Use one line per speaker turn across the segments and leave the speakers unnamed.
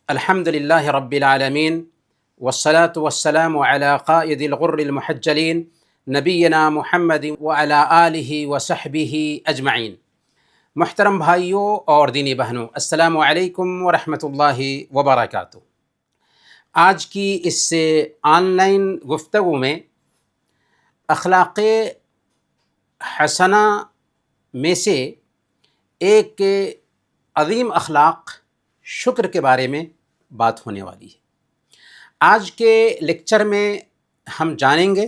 الحمد للہ رب العالمین والصلاة والسلام علی قائد الغر المحجلین نبینا محمد وعلی آلہ وصحبہ اجمعین۔ محترم بھائیوں اور دینی بہنوں، السلام علیکم ورحمۃ اللہ وبرکاتہ۔ آج کی اس آن لائن گفتگو میں اخلاق حسنہ میں سے ایک عظیم اخلاق شکر کے بارے میں بات ہونے والی ہے۔ آج کے لیکچر میں ہم جانیں گے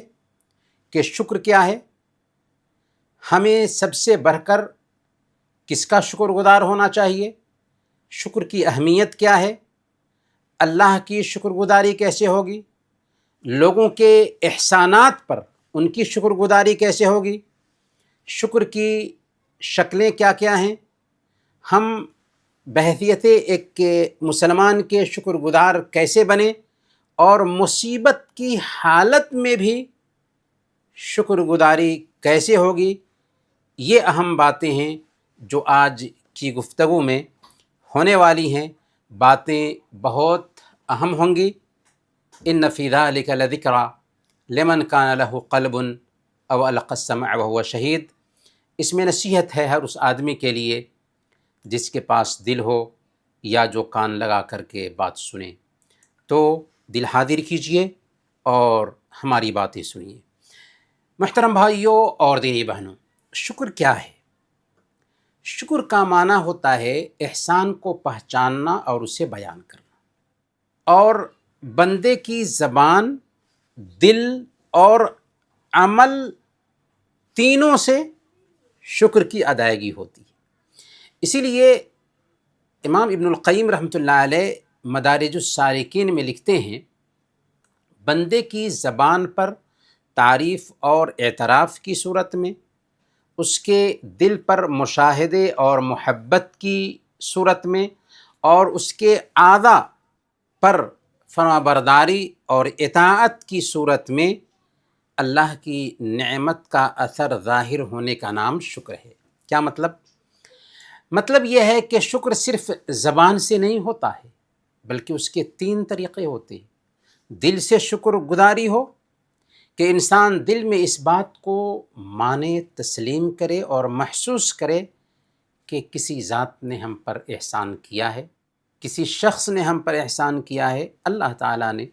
کہ شکر کیا ہے، ہمیں سب سے بڑھ کر کس کا شکر گزار ہونا چاہیے، شکر کی اہمیت کیا ہے، اللہ کی شکر گزاری کیسے ہوگی، لوگوں کے احسانات پر ان کی شکر گزاری کیسے ہوگی، شکر کی شکلیں کیا کیا ہیں، ہم بحیثیت ایک مسلمان کے شکر گزار کیسے بنیں، اور مصیبت کی حالت میں بھی شکر گزاری کیسے ہوگی، یہ اہم باتیں ہیں جو آج کی گفتگو میں ہونے والی ہیں۔ باتیں بہت اہم ہوں گی۔ ان فی ذلک لذکری لمن کان لہ قلب او القی السمع وہو شہید۔ اس میں نصیحت ہے ہر اس آدمی کے لیے جس کے پاس دل ہو یا جو کان لگا کر کے بات سنے۔ تو دل حاضر کیجئے اور ہماری باتیں سنیے۔ محترم بھائیوں اور دینی بہنوں، شکر کیا ہے؟ شکر کا معنی ہوتا ہے احسان کو پہچاننا اور اسے بیان کرنا، اور بندے کی زبان، دل اور عمل تینوں سے شکر کی ادائیگی ہوتی ہے۔ اسی لیے امام ابن القیم رحمۃ اللہ علیہ مدارج السالکین میں لکھتے ہیں، بندے کی زبان پر تعریف اور اعتراف کی صورت میں، اس کے دل پر مشاہدے اور محبت کی صورت میں، اور اس کے اعضاء پر فرمانبرداری اور اطاعت کی صورت میں اللہ کی نعمت کا اثر ظاہر ہونے کا نام شکر ہے۔ کیا مطلب؟ مطلب یہ ہے کہ شکر صرف زبان سے نہیں ہوتا ہے، بلکہ اس کے تین طریقے ہوتے ہیں۔ دل سے شکر گزاری ہو کہ انسان دل میں اس بات کو مانے، تسلیم کرے اور محسوس کرے کہ کسی ذات نے ہم پر احسان کیا ہے، کسی شخص نے ہم پر احسان کیا ہے، اللہ تعالیٰ نے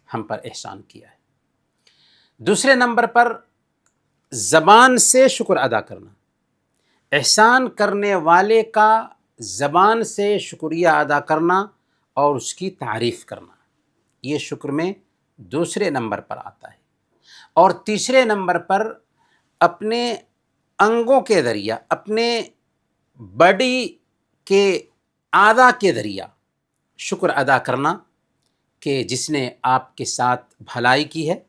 ہم پر احسان کیا ہے۔ دوسرے نمبر پر زبان سے شکر ادا کرنا، احسان کرنے والے کا زبان سے شکریہ ادا کرنا اور اس کی تعریف کرنا، یہ شکر میں دوسرے نمبر پر آتا ہے۔ اور تیسرے نمبر پر اپنے انگوں کے ذریعہ، اپنے باڈی کے اعضاء کے ذریعہ شکر ادا کرنا کہ جس نے آپ کے ساتھ بھلائی کی ہے،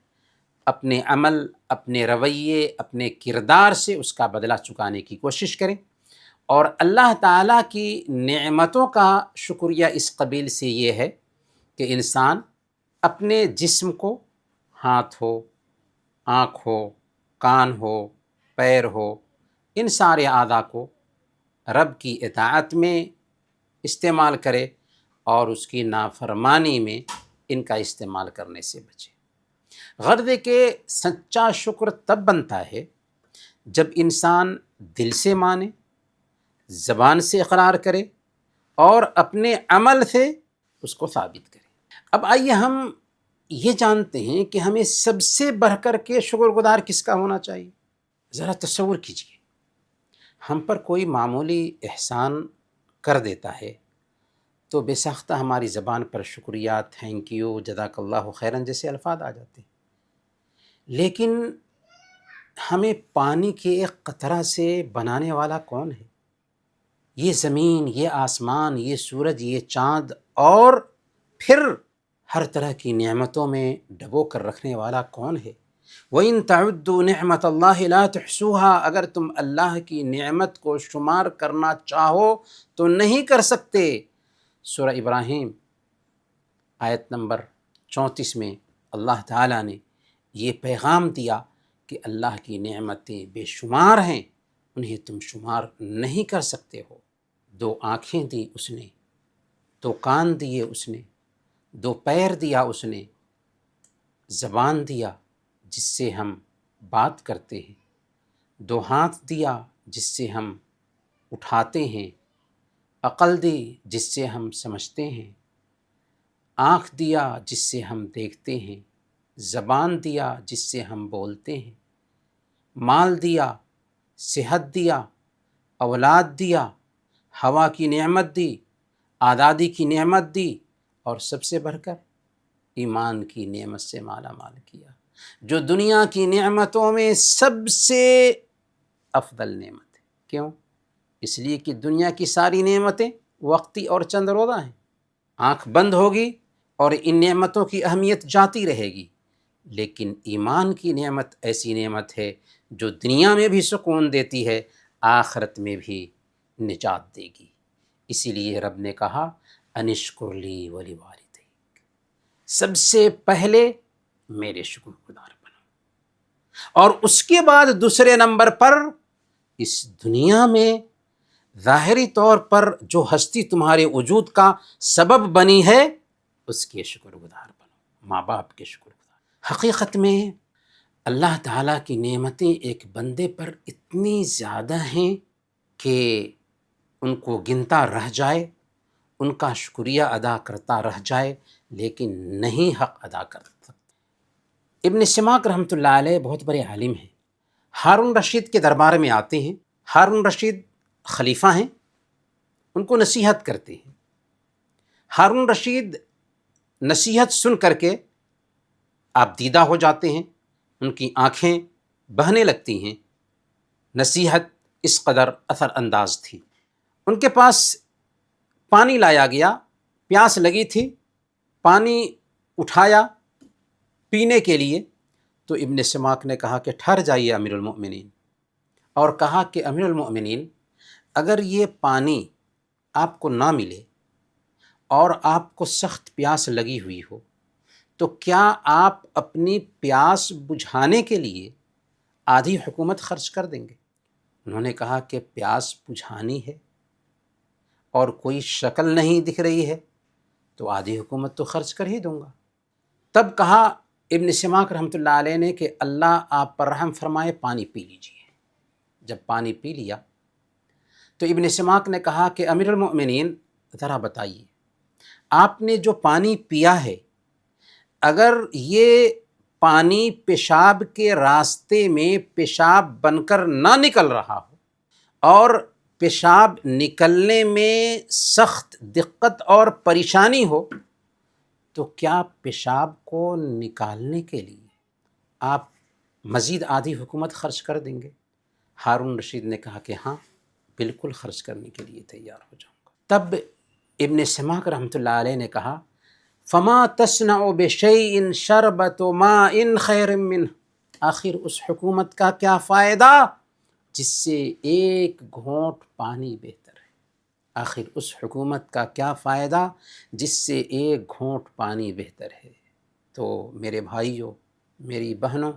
اپنے عمل، اپنے رویے، اپنے کردار سے اس کا بدلہ چکانے کی کوشش کریں۔ اور اللہ تعالیٰ کی نعمتوں کا شکریہ اس قبیل سے یہ ہے کہ انسان اپنے جسم کو، ہاتھ ہو، آنکھ ہو، کان ہو، پیر ہو، ان سارے اعضاء کو رب کی اطاعت میں استعمال کرے اور اس کی نافرمانی میں ان کا استعمال کرنے سے بچے۔ غرض ہے کہ سچا شکر تب بنتا ہے جب انسان دل سے مانے، زبان سے اقرار کرے اور اپنے عمل سے اس کو ثابت کرے۔ اب آئیے ہم یہ جانتے ہیں کہ ہمیں سب سے بڑھ کر کے شکر گزار کس کا ہونا چاہیے۔ ذرا تصور کیجئے، ہم پر کوئی معمولی احسان کر دیتا ہے تو بے ساختہ ہماری زبان پر شکریہ، تھینک یو، جزاک اللہ خیراً جیسے الفاظ آ جاتے ہیں۔ لیکن ہمیں پانی کے ایک قطرہ سے بنانے والا کون ہے؟ یہ زمین، یہ آسمان، یہ سورج، یہ چاند، اور پھر ہر طرح کی نعمتوں میں ڈبو کر رکھنے والا کون ہے؟ وَإِن تَعُدُّوا نِعْمَةَ اللَّهِ لَا تُحْصُوهَا، اگر تم اللہ کی نعمت کو شمار کرنا چاہو تو نہیں کر سکتے۔ سورہ ابراہیم آیت نمبر 34 میں اللہ تعالیٰ نے یہ پیغام دیا کہ اللہ کی نعمتیں بے شمار ہیں، انہیں تم شمار نہیں کر سکتے ہو۔ 2 آنکھیں دی اس نے دو کان دیے اس نے، دو پیر دیا اس نے، زبان دیا جس سے ہم بات کرتے ہیں، دو ہاتھ دیا جس سے ہم اٹھاتے ہیں، عقل دی جس سے ہم سمجھتے ہیں، آنکھ دیا جس سے ہم دیکھتے ہیں، زبان دیا جس سے ہم بولتے ہیں، مال دیا، صحت دیا، اولاد دیا، ہوا کی نعمت دی، آزادی کی نعمت دی، اور سب سے بڑھ کر ایمان کی نعمت سے مالا مال کیا، جو دنیا کی نعمتوں میں سب سے افضل نعمت ہے۔ کیوں؟ اس لیے کہ دنیا کی ساری نعمتیں وقتی اور چند روزہ ہیں، آنکھ بند ہوگی اور ان نعمتوں کی اہمیت جاتی رہے گی، لیکن ایمان کی نعمت ایسی نعمت ہے جو دنیا میں بھی سکون دیتی ہے، آخرت میں بھی نجات دے گی۔ اسی لیے رب نے کہا انشکر لی ولی والدیک، سب سے پہلے میرے شکر گزار بنو، اور اس کے بعد دوسرے نمبر پر اس دنیا میں ظاہری طور پر جو ہستی تمہارے وجود کا سبب بنی ہے اس کے شکر گزار بنو، ماں باپ کے شکر گزار۔ حقیقت میں اللہ تعالیٰ کی نعمتیں ایک بندے پر اتنی زیادہ ہیں کہ ان کو گنتا رہ جائے، ان کا شکریہ ادا کرتا رہ جائے، لیکن نہیں حق ادا کر سکتا۔ ابن سماک رحمۃ اللہ علیہ بہت بڑے عالم ہیں، ہارون رشید کے دربار میں آتے ہیں، ہارون رشید خلیفہ ہیں، ان کو نصیحت کرتے ہیں۔ ہارون رشید نصیحت سن کر کے آپ دیدہ ہو جاتے ہیں، ان کی آنکھیں بہنے لگتی ہیں، نصیحت اس قدر اثر انداز تھی۔ ان کے پاس پانی لایا گیا، پیاس لگی تھی، پانی اٹھایا پینے کے لیے، تو ابن سماک نے کہا کہ ٹھہر جائیے امیر المؤمنین، اور کہا کہ امیر المؤمنین اگر یہ پانی آپ کو نہ ملے اور آپ کو سخت پیاس لگی ہوئی ہو تو کیا آپ اپنی پیاس بجھانے کے لیے آدھی حکومت خرچ کر دیں گے؟ انہوں نے کہا کہ پیاس بجھانی ہے اور کوئی شکل نہیں دکھ رہی ہے تو آدھی حکومت تو خرچ کر ہی دوں گا۔ تب کہا ابن سماک رحمۃ اللہ علیہ نے کہ اللہ آپ پر رحم فرمائے، پانی پی لیجیے۔ جب پانی پی لیا تو ابن سماک نے کہا کہ امیر المؤمنین ذرا بتائیے، آپ نے جو پانی پیا ہے اگر یہ پانی پیشاب کے راستے میں پیشاب بن کر نہ نکل رہا ہو اور پیشاب نکلنے میں سخت دقت اور پریشانی ہو تو کیا پیشاب کو نکالنے کے لیے آپ مزید آدھی حکومت خرچ کر دیں گے؟ ہارون رشید نے کہا کہ ہاں، بالکل خرچ کرنے کے لیے تیار ہو جاؤں گا۔ تب ابن سماک رحمۃ اللہ علیہ نے کہا فما تصنع بشیء شربت ماء خیر منہ، آخر اس حکومت کا کیا فائدہ جس سے ایک گھونٹ پانی بہتر ہے؟ آخر اس حکومت کا کیا فائدہ جس سے ایک گھونٹ پانی بہتر ہے؟ تو میرے بھائیوں، میری بہنوں،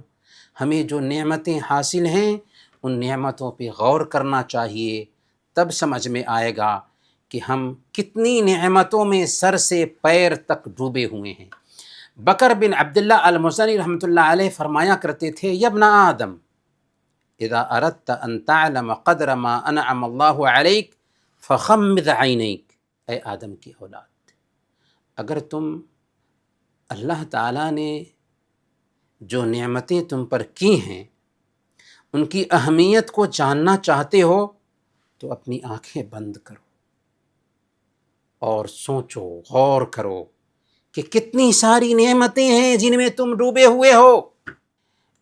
ہمیں جو نعمتیں حاصل ہیں ان نعمتوں پہ غور کرنا چاہیے، تب سمجھ میں آئے گا کہ ہم کتنی نعمتوں میں سر سے پیر تک ڈوبے ہوئے ہیں۔ بکر بن عبداللہ المزنی رحمۃ اللہ علیہ فرمایا کرتے تھے یا ابن آدم اذا اردت ان تعلم قدر ما انعم اللہ علیک فخمد عینیک، اے آدم کی اولاد، اگر تم اللہ تعالیٰ نے جو نعمتیں تم پر کی ہیں ان کی اہمیت کو جاننا چاہتے ہو تو اپنی آنکھیں بند کرو اور سوچو، غور کرو کہ کتنی ساری نعمتیں ہیں جن میں تم ڈوبے ہوئے ہو۔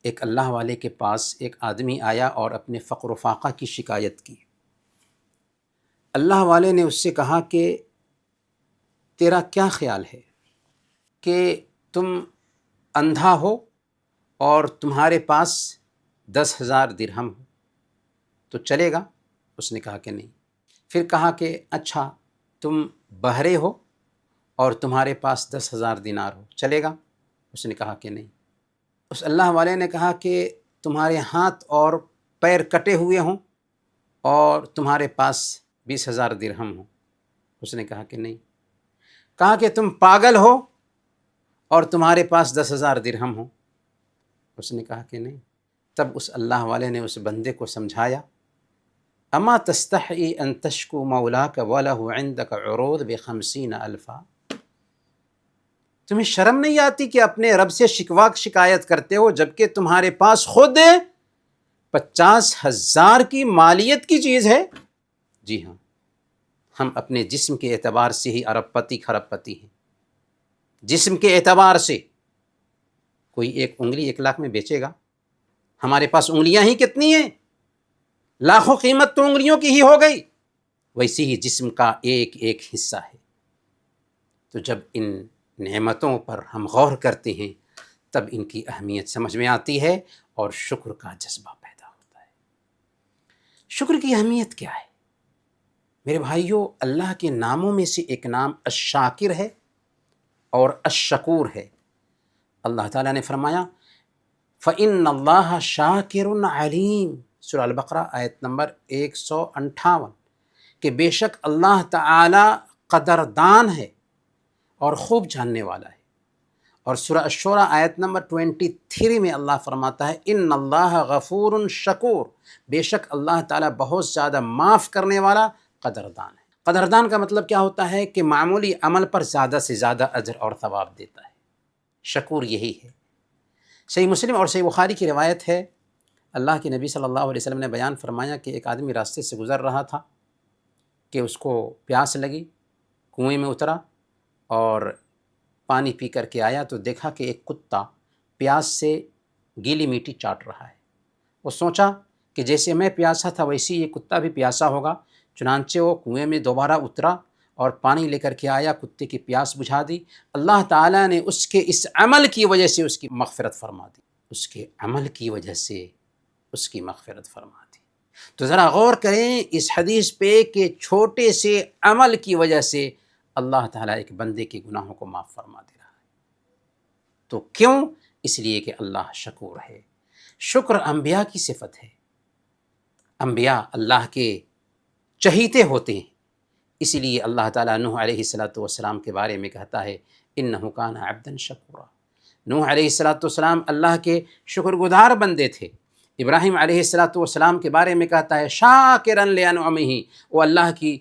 ایک اللہ والے کے پاس ایک آدمی آیا اور اپنے فقر و فاقہ کی شکایت کی۔ اللہ والے نے اس سے کہا کہ تیرا کیا خیال ہے کہ تم اندھا ہو اور تمہارے پاس 10,000 درہم ہو تو چلے گا؟ اس نے کہا کہ نہیں۔ پھر کہا کہ اچھا تم بہرے ہو اور تمہارے پاس 10,000 دینار ہو، چلے گا؟ اس نے کہا کہ نہیں۔ اس اللہ والے نے کہا کہ تمہارے ہاتھ اور پیر کٹے ہوئے ہوں اور تمہارے پاس 20,000 درہم ہوں، اس نے کہا کہ نہیں۔ کہا کہ تم پاگل ہو اور تمہارے پاس 10,000 درہم ہو؟ اس نے کہا کہ نہیں۔ تب اس اللہ والے نے اس بندے کو سمجھایا، اما تستحی ان تشکو مولاک ولہ عندک عروض ب50,000، تمہیں شرم نہیں آتی کہ اپنے رب سے شکایت کرتے ہو جبکہ تمہارے پاس خود 50,000 کی مالیت کی چیز ہے؟ جی ہاں، ہم اپنے جسم کے اعتبار سے ہی ارب پتی خرب پتی ہیں۔ جسم کے اعتبار سے کوئی ایک انگلی 1 لاکھ میں بیچے گا؟ ہمارے پاس انگلیاں ہی کتنی ہیں، لاکھوں قیمت تو انگلیوں کی ہی ہو گئی۔ ویسے ہی جسم کا ایک ایک حصہ ہے۔ تو جب ان نعمتوں پر ہم غور کرتے ہیں تب ان کی اہمیت سمجھ میں آتی ہے اور شکر کا جذبہ پیدا ہوتا ہے۔ شکر کی اہمیت کیا ہے میرے بھائیو؟ اللہ کے ناموں میں سے ایک نام الشاکر ہے اور الشکور ہے۔ اللہ تعالیٰ نے فرمایا فَإِنَّ اللَّهَ شَاكِرٌ عَلِيمٌ، سورہ البقرہ آیت نمبر 158، کہ بے شک اللہ تعالیٰ قدردان ہے اور خوب جاننے والا ہے۔ اور سورہ الشورى آیت نمبر 23 میں اللہ فرماتا ہے ان اللہ غفور شکور، بے شک اللہ تعالیٰ بہت زیادہ معاف کرنے والا قدردان ہے۔ قدردان کا مطلب کیا ہوتا ہے؟ کہ معمولی عمل پر زیادہ سے زیادہ اجر اور ثواب دیتا ہے۔ شکور یہی ہے۔ صحیح مسلم اور صحیح بخاری کی روایت ہے، اللہ کے نبی صلی اللہ علیہ وسلم نے بیان فرمایا کہ ایک آدمی راستے سے گزر رہا تھا کہ اس کو پیاس لگی، کنویں میں اترا اور پانی پی کر کے آیا تو دیکھا کہ ایک کتا پیاس سے گیلی میٹی چاٹ رہا ہے۔ وہ سوچا کہ جیسے میں پیاسا تھا ویسے یہ کتا بھی پیاسا ہوگا، چنانچہ وہ کنویں میں دوبارہ اترا اور پانی لے کر کے آیا، کتے کی پیاس بجھا دی۔ اللہ تعالیٰ نے اس کے اس عمل کی وجہ سے اس کی مغفرت فرما دی، اس کے عمل کی وجہ سے اس کی مغفرت فرما دی۔ تو ذرا غور کریں اس حدیث پہ کہ چھوٹے سے عمل کی وجہ سے اللہ تعالیٰ ایک بندے کے گناہوں کو معاف فرما دے رہا ہے۔ تو کیوں؟ اس لیے کہ اللہ شکور ہے۔ شکر انبیاء کی صفت ہے۔ انبیاء اللہ کے چہیتے ہوتے ہیں، اسی لیے اللہ تعالیٰ نوح علیہ السلام کے بارے میں کہتا ہے انہ کان عبدا شکورا۔ نوح علیہ السلام اللہ کے شکر گزار بندے تھے۔ ابراہیم علیہ السلام کے بارے میں کہتا ہے شاکرا لانعمہ، وہ اللہ کی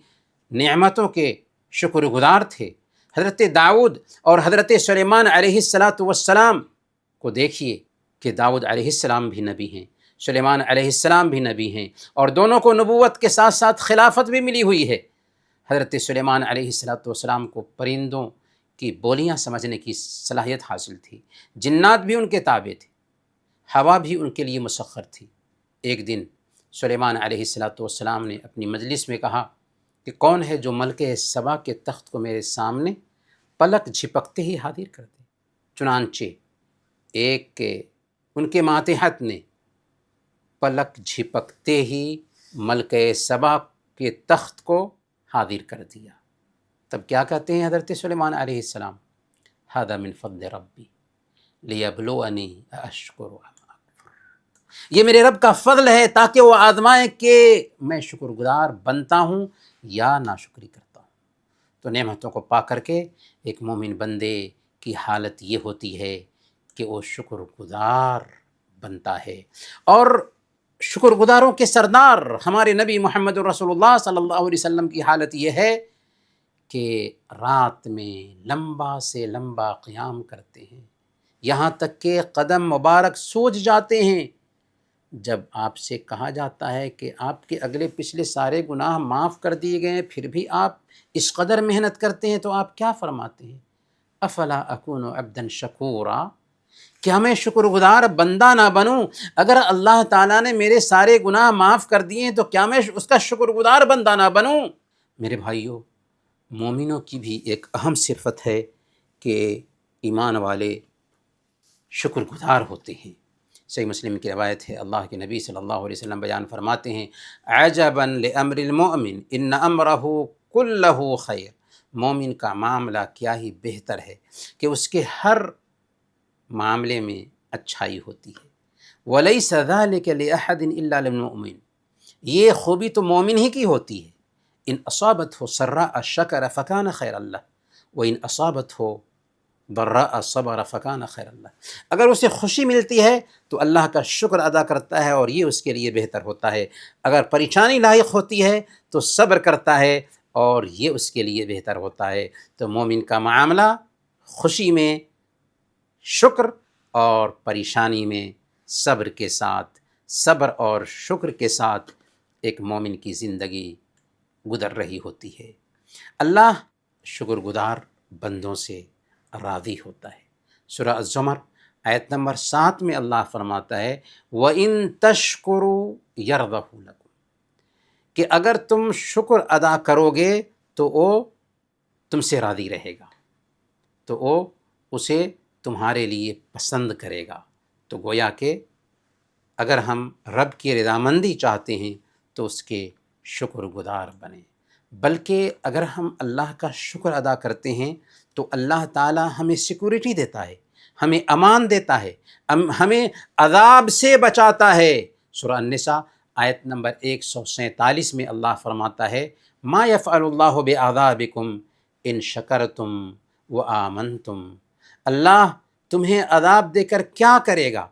نعمتوں کے شکر گزار تھے۔ حضرت داؤد اور حضرت سلیمان علیہ السلام کو دیکھیے کہ داؤد علیہ السلام بھی نبی ہیں، سلیمان علیہ السلام بھی نبی ہیں، اور دونوں کو نبوت کے ساتھ ساتھ خلافت بھی ملی ہوئی ہے۔ حضرت سلیمان علیہ السلام کو پرندوں کی بولیاں سمجھنے کی صلاحیت حاصل تھی، جنات بھی ان کے تابع تھے، ہوا بھی ان کے لیے مسخر تھی۔ ایک دن سلیمان علیہ السلام نے اپنی مجلس میں کہا کہ کون ہے جو ملک سبا کے تخت کو میرے سامنے پلک جھپکتے ہی حاضر کر دے؟ چنانچہ ایک ان کے ماتحت نے پلک جھپکتے ہی ملک سبا کے تخت کو حاضر کر دیا۔ تب کیا کہتے ہیں حضرت سلیمان علیہ السلام؟ ھذا من فضل ربی لیبلونی اشکر ام اکفر، یہ میرے رب کا فضل ہے تاکہ وہ آزمائے کہ میں شکر گزار بنتا ہوں یا ناشکری کرتا ہوں۔ تو نعمتوں کو پا کر کے ایک مومن بندے کی حالت یہ ہوتی ہے کہ وہ شکر گزار بنتا ہے۔ اور شکر گزاروں کے سردار ہمارے نبی محمد رسول اللہ صلی اللہ علیہ وسلم کی حالت یہ ہے کہ رات میں لمبا سے لمبا قیام کرتے ہیں، یہاں تک کہ قدم مبارک سوج جاتے ہیں۔ جب آپ سے کہا جاتا ہے کہ آپ کے اگلے پچھلے سارے گناہ معاف کر دیے گئے ہیں پھر بھی آپ اس قدر محنت کرتے ہیں تو آپ کیا فرماتے ہیں؟ افلا اکون عبدا شکورا، کیا میں شکر گزار بندہ نہ بنوں؟ اگر اللہ تعالیٰ نے میرے سارے گناہ معاف کر دیے ہیں تو کیا میں اس کا شکر گزار بندہ نہ بنوں؟ میرے بھائیوں، مومنوں کی بھی ایک اہم صفت ہے کہ ایمان والے شکر گزار ہوتے ہیں۔ صحیح مسلم کی روایت ہے، اللہ کے نبی صلی اللہ علیہ وسلم بیان فرماتے ہیں عجبا لامر المؤمن ان امرہ کلہ خیر، مومن کا معاملہ کیا ہی بہتر ہے کہ اس کے ہر معاملے میں اچھائی ہوتی ہے۔ ولیس ذلک لاحد الا للمؤمن، یہ خوبی تو مومن ہی کی ہوتی ہے۔ ان اصابتہ سراء شکر فکان خیر اللہ، وَإِنْ أَصَابَتْهُ ضَرَّاءَ صَبَرَ فَكَانَ خَيْرًا لَهُ، اگر اسے خوشی ملتی ہے تو اللہ کا شکر ادا کرتا ہے اور یہ اس کے لیے بہتر ہوتا ہے، اگر پریشانی لاحق ہوتی ہے تو صبر کرتا ہے اور یہ اس کے لیے بہتر ہوتا ہے۔ تو مومن کا معاملہ خوشی میں شکر اور پریشانی میں صبر کے ساتھ، صبر اور شکر کے ساتھ ایک مومن کی زندگی گزر رہی ہوتی ہے۔ اللہ شکر گزار بندوں سے راضی ہوتا ہے۔ سورہ الزمر آیت نمبر 7 میں اللہ فرماتا ہے وَإِن تَشْكُرُوا يَرْضَهُ لَكُمْ، کہ اگر تم شکر ادا کرو گے تو وہ تم سے راضی رہے گا، تو وہ اسے تمہارے لیے پسند کرے گا۔ تو گویا کہ اگر ہم رب کی رضامندی چاہتے ہیں تو اس کے شکر گزار بنیں، بلکہ اگر ہم اللہ کا شکر ادا کرتے ہیں تو اللہ تعالی ہمیں سیکورٹی دیتا ہے، ہمیں امان دیتا ہے، ہمیں عذاب سے بچاتا ہے۔ سورہ النساء آیت نمبر 147 میں اللہ فرماتا ہے ما یفعل اللہ بعذابکم ان شکرتم وآمنتم، اللہ تمہیں عذاب دے کر کیا کرے گا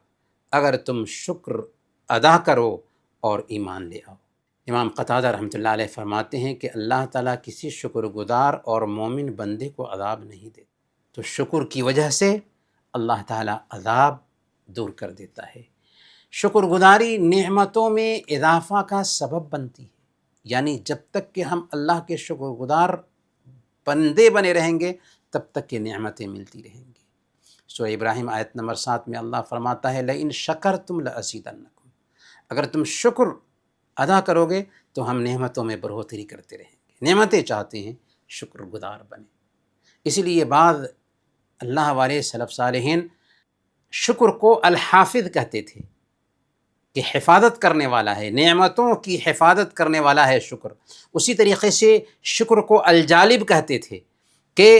اگر تم شکر ادا کرو اور ایمان لے آؤ۔ امام قتادہ رحمۃ اللہ علیہ فرماتے ہیں کہ اللہ تعالیٰ کسی شکر گزار اور مومن بندے کو عذاب نہیں دیتا، تو شکر کی وجہ سے اللہ تعالیٰ عذاب دور کر دیتا ہے۔ شکر گزاری نعمتوں میں اضافہ کا سبب بنتی ہے، یعنی جب تک کہ ہم اللہ کے شکر گزار بندے بنے رہیں گے تب تک کہ نعمتیں ملتی رہیں گی۔ سورہ ابراہیم آیت نمبر 7 میں اللہ فرماتا ہے لئن شکرتم لأزیدنکم، اگر تم شکر ادا کرو گے تو ہم نعمتوں میں بڑھوتری کرتے رہیں گے۔ نعمتیں چاہتے ہیں، شکر گزار بنیں۔ اسی لیے بعض اللہ والے سلف صالحین شکر کو الحافظ کہتے تھے کہ حفاظت کرنے والا ہے، نعمتوں کی حفاظت کرنے والا ہے شکر۔ اسی طریقے سے شکر کو الجالب کہتے تھے کہ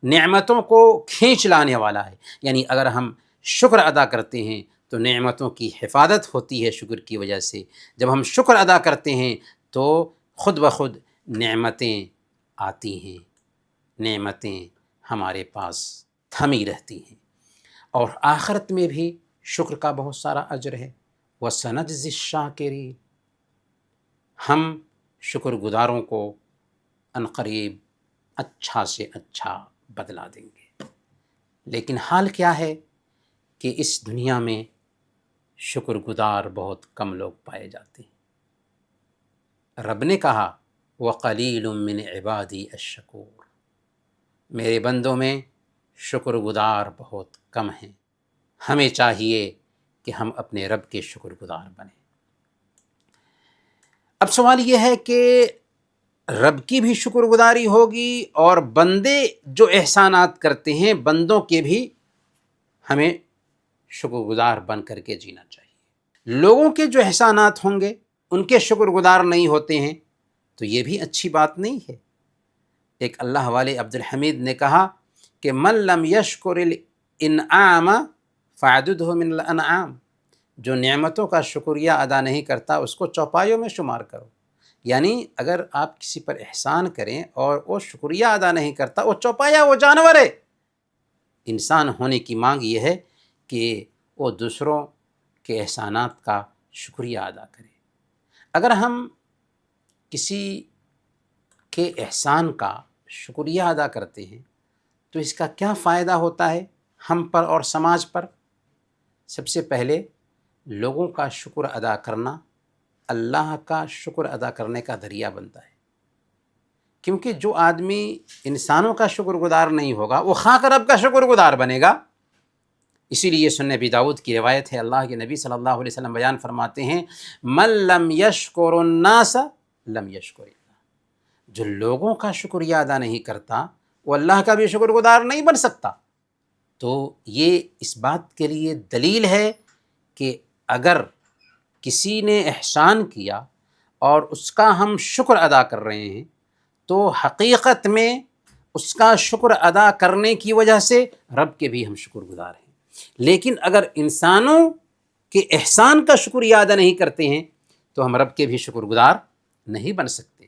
نعمتوں کو کھینچ لانے والا ہے، یعنی اگر ہم شکر ادا کرتے ہیں تو نعمتوں کی حفاظت ہوتی ہے شکر کی وجہ سے۔ جب ہم شکر ادا کرتے ہیں تو خود بخود نعمتیں آتی ہیں، نعمتیں ہمارے پاس تھمی رہتی ہیں، اور آخرت میں بھی شکر کا بہت سارا اجر ہے۔ وَسَنَجْزِي الشَّاكِرِينَ، ہم شکر گزاروں کو عنقریب اچھا سے اچھا بدلا دیں گے۔ لیکن حال کیا ہے کہ اس دنیا میں شکر گزار بہت کم لوگ پائے جاتے ہیں۔ رب نے کہا وَقَلِيلٌ مِّنْ عِبَادِي الشَّكُورُ، میرے بندوں میں شکر گزار بہت کم ہیں۔ ہمیں چاہیے کہ ہم اپنے رب کے شکر گزار بنیں۔ اب سوال یہ ہے کہ رب کی بھی شکر گزاری ہوگی اور بندے جو احسانات کرتے ہیں بندوں کے بھی ہمیں شکر گزار بن کر کے جینا چاہیے۔ لوگوں کے جو احسانات ہوں گے ان کے شکر گزار نہیں ہوتے ہیں تو یہ بھی اچھی بات نہیں ہے۔ ایک اللہ والے عبد الحمید نے کہا کہ من لم یشکر الانعام فعددہ من الانعام، جو نعمتوں کا شکریہ ادا نہیں کرتا اس کو چوپایوں میں شمار کرو۔ یعنی اگر آپ کسی پر احسان کریں اور وہ شکریہ ادا نہیں کرتا، وہ چوپایا، وہ جانور ہے۔ انسان ہونے کی مانگ یہ ہے کہ وہ دوسروں کے احسانات کا شکریہ ادا کرے۔ اگر ہم کسی کے احسان کا شکریہ ادا کرتے ہیں تو اس کا کیا فائدہ ہوتا ہے ہم پر اور سماج پر؟ سب سے پہلے لوگوں کا شکر ادا کرنا اللہ کا شکر ادا کرنے کا ذریعہ بنتا ہے، کیونکہ جو آدمی انسانوں کا شکر گزار نہیں ہوگا وہ خاک رب کا شکر گزار بنے گا۔ اسی لیے سنن ابی داؤد کی روایت ہے، اللہ کے نبی صلی اللہ علیہ وسلم بیان فرماتے ہیں من لم یشکر الناس لم یشکر اللہ، جو لوگوں کا شکریہ ادا نہیں کرتا وہ اللہ کا بھی شکر گزار نہیں بن سکتا۔ تو یہ اس بات کے لیے دلیل ہے کہ اگر کسی نے احسان کیا اور اس کا ہم شکر ادا کر رہے ہیں تو حقیقت میں اس کا شکر ادا کرنے کی وجہ سے رب کے بھی ہم شکر گزار ہیں۔ لیکن اگر انسانوں کے احسان کا شکریہ ادا نہیں کرتے ہیں تو ہم رب کے بھی شکر گزار نہیں بن سکتے۔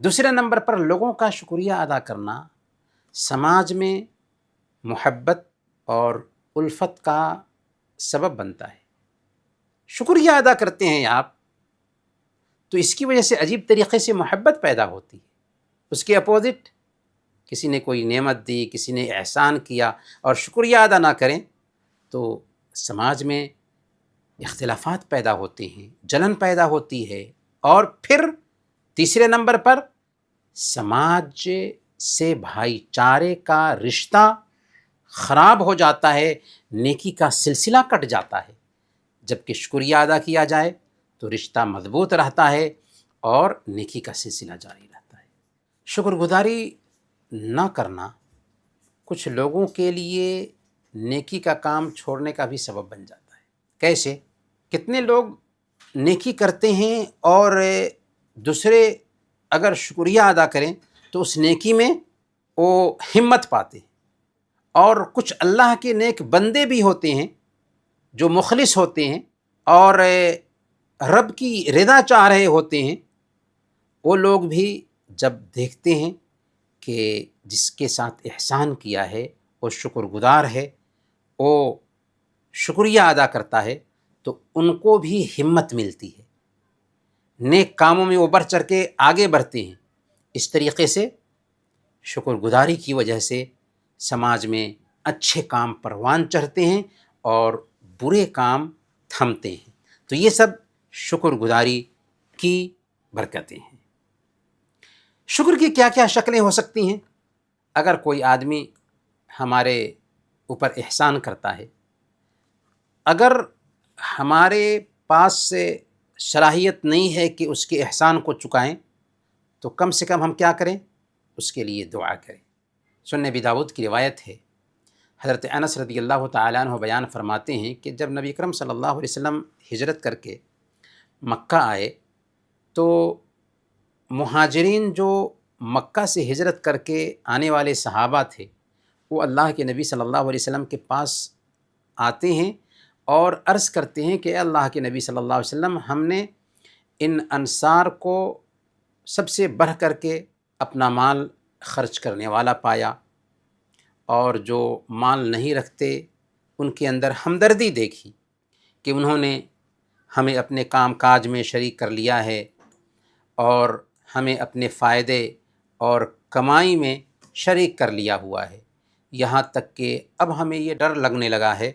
دوسرے نمبر پر لوگوں کا شکریہ ادا کرنا سماج میں محبت اور الفت کا سبب بنتا ہے۔ شکریہ ادا کرتے ہیں آپ تو اس کی وجہ سے عجیب طریقے سے محبت پیدا ہوتی ہے۔ اس کے اپوزٹ، کسی نے کوئی نعمت دی، کسی نے احسان کیا اور شکریہ ادا نہ کریں تو سماج میں اختلافات پیدا ہوتے ہیں، جلن پیدا ہوتی ہے، اور پھر تیسرے نمبر پر سماج سے بھائی چارے کا رشتہ خراب ہو جاتا ہے، نیکی کا سلسلہ کٹ جاتا ہے۔ جبکہ شکریہ ادا کیا جائے تو رشتہ مضبوط رہتا ہے اور نیکی کا سلسلہ جاری رہتا ہے۔ شکر گزاری نہ کرنا کچھ لوگوں کے لیے نیکی کا کام چھوڑنے کا بھی سبب بن جاتا ہے۔ کیسے؟ کتنے لوگ نیکی کرتے ہیں اور دوسرے اگر شکریہ ادا کریں تو اس نیکی میں وہ ہمت پاتے ہیں، اور کچھ اللہ کے نیک بندے بھی ہوتے ہیں جو مخلص ہوتے ہیں اور رب کی رضا چاہ رہے ہوتے ہیں، وہ لوگ بھی جب دیکھتے ہیں کہ جس کے ساتھ احسان کیا ہے وہ شکر گزار ہے، وہ شکریہ ادا کرتا ہے، تو ان کو بھی ہمت ملتی ہے، نیک کاموں میں وہ بڑھ چڑھ کے آگے بڑھتے ہیں۔ اس طریقے سے شکر گزاری کی وجہ سے سماج میں اچھے کام پروان چڑھتے ہیں اور برے کام تھمتے ہیں۔ تو یہ سب شکر گزاری کی برکتیں ہیں۔ شکر کی کیا کیا شکلیں ہو سکتی ہیں؟ اگر کوئی آدمی ہمارے اوپر احسان کرتا ہے، اگر ہمارے پاس سے صلاحیت نہیں ہے کہ اس کے احسان کو چکائیں تو کم سے کم ہم کیا کریں؟ اس کے لیے دعا کریں۔ سنن ابی داؤد کی روایت ہے، حضرت انس رضی اللہ تعالیٰ عنہ بیان فرماتے ہیں کہ جب نبی اکرم صلی اللہ علیہ وسلم ہجرت کر کے مکہ آئے تو مہاجرین جو مکہ سے ہجرت کر کے آنے والے صحابہ تھے وہ اللہ کے نبی صلی اللہ علیہ وسلم کے پاس آتے ہیں اور عرض کرتے ہیں کہ اے اللہ کے نبی صلی اللہ علیہ وسلم، ہم نے ان انصار کو سب سے بڑھ کر کے اپنا مال خرچ کرنے والا پایا، اور جو مال نہیں رکھتے ان کے اندر ہمدردی دیکھی کہ انہوں نے ہمیں اپنے کام کاج میں شریک کر لیا ہے اور ہمیں اپنے فائدے اور کمائی میں شریک کر لیا ہوا ہے، یہاں تک کہ اب ہمیں یہ ڈر لگنے لگا ہے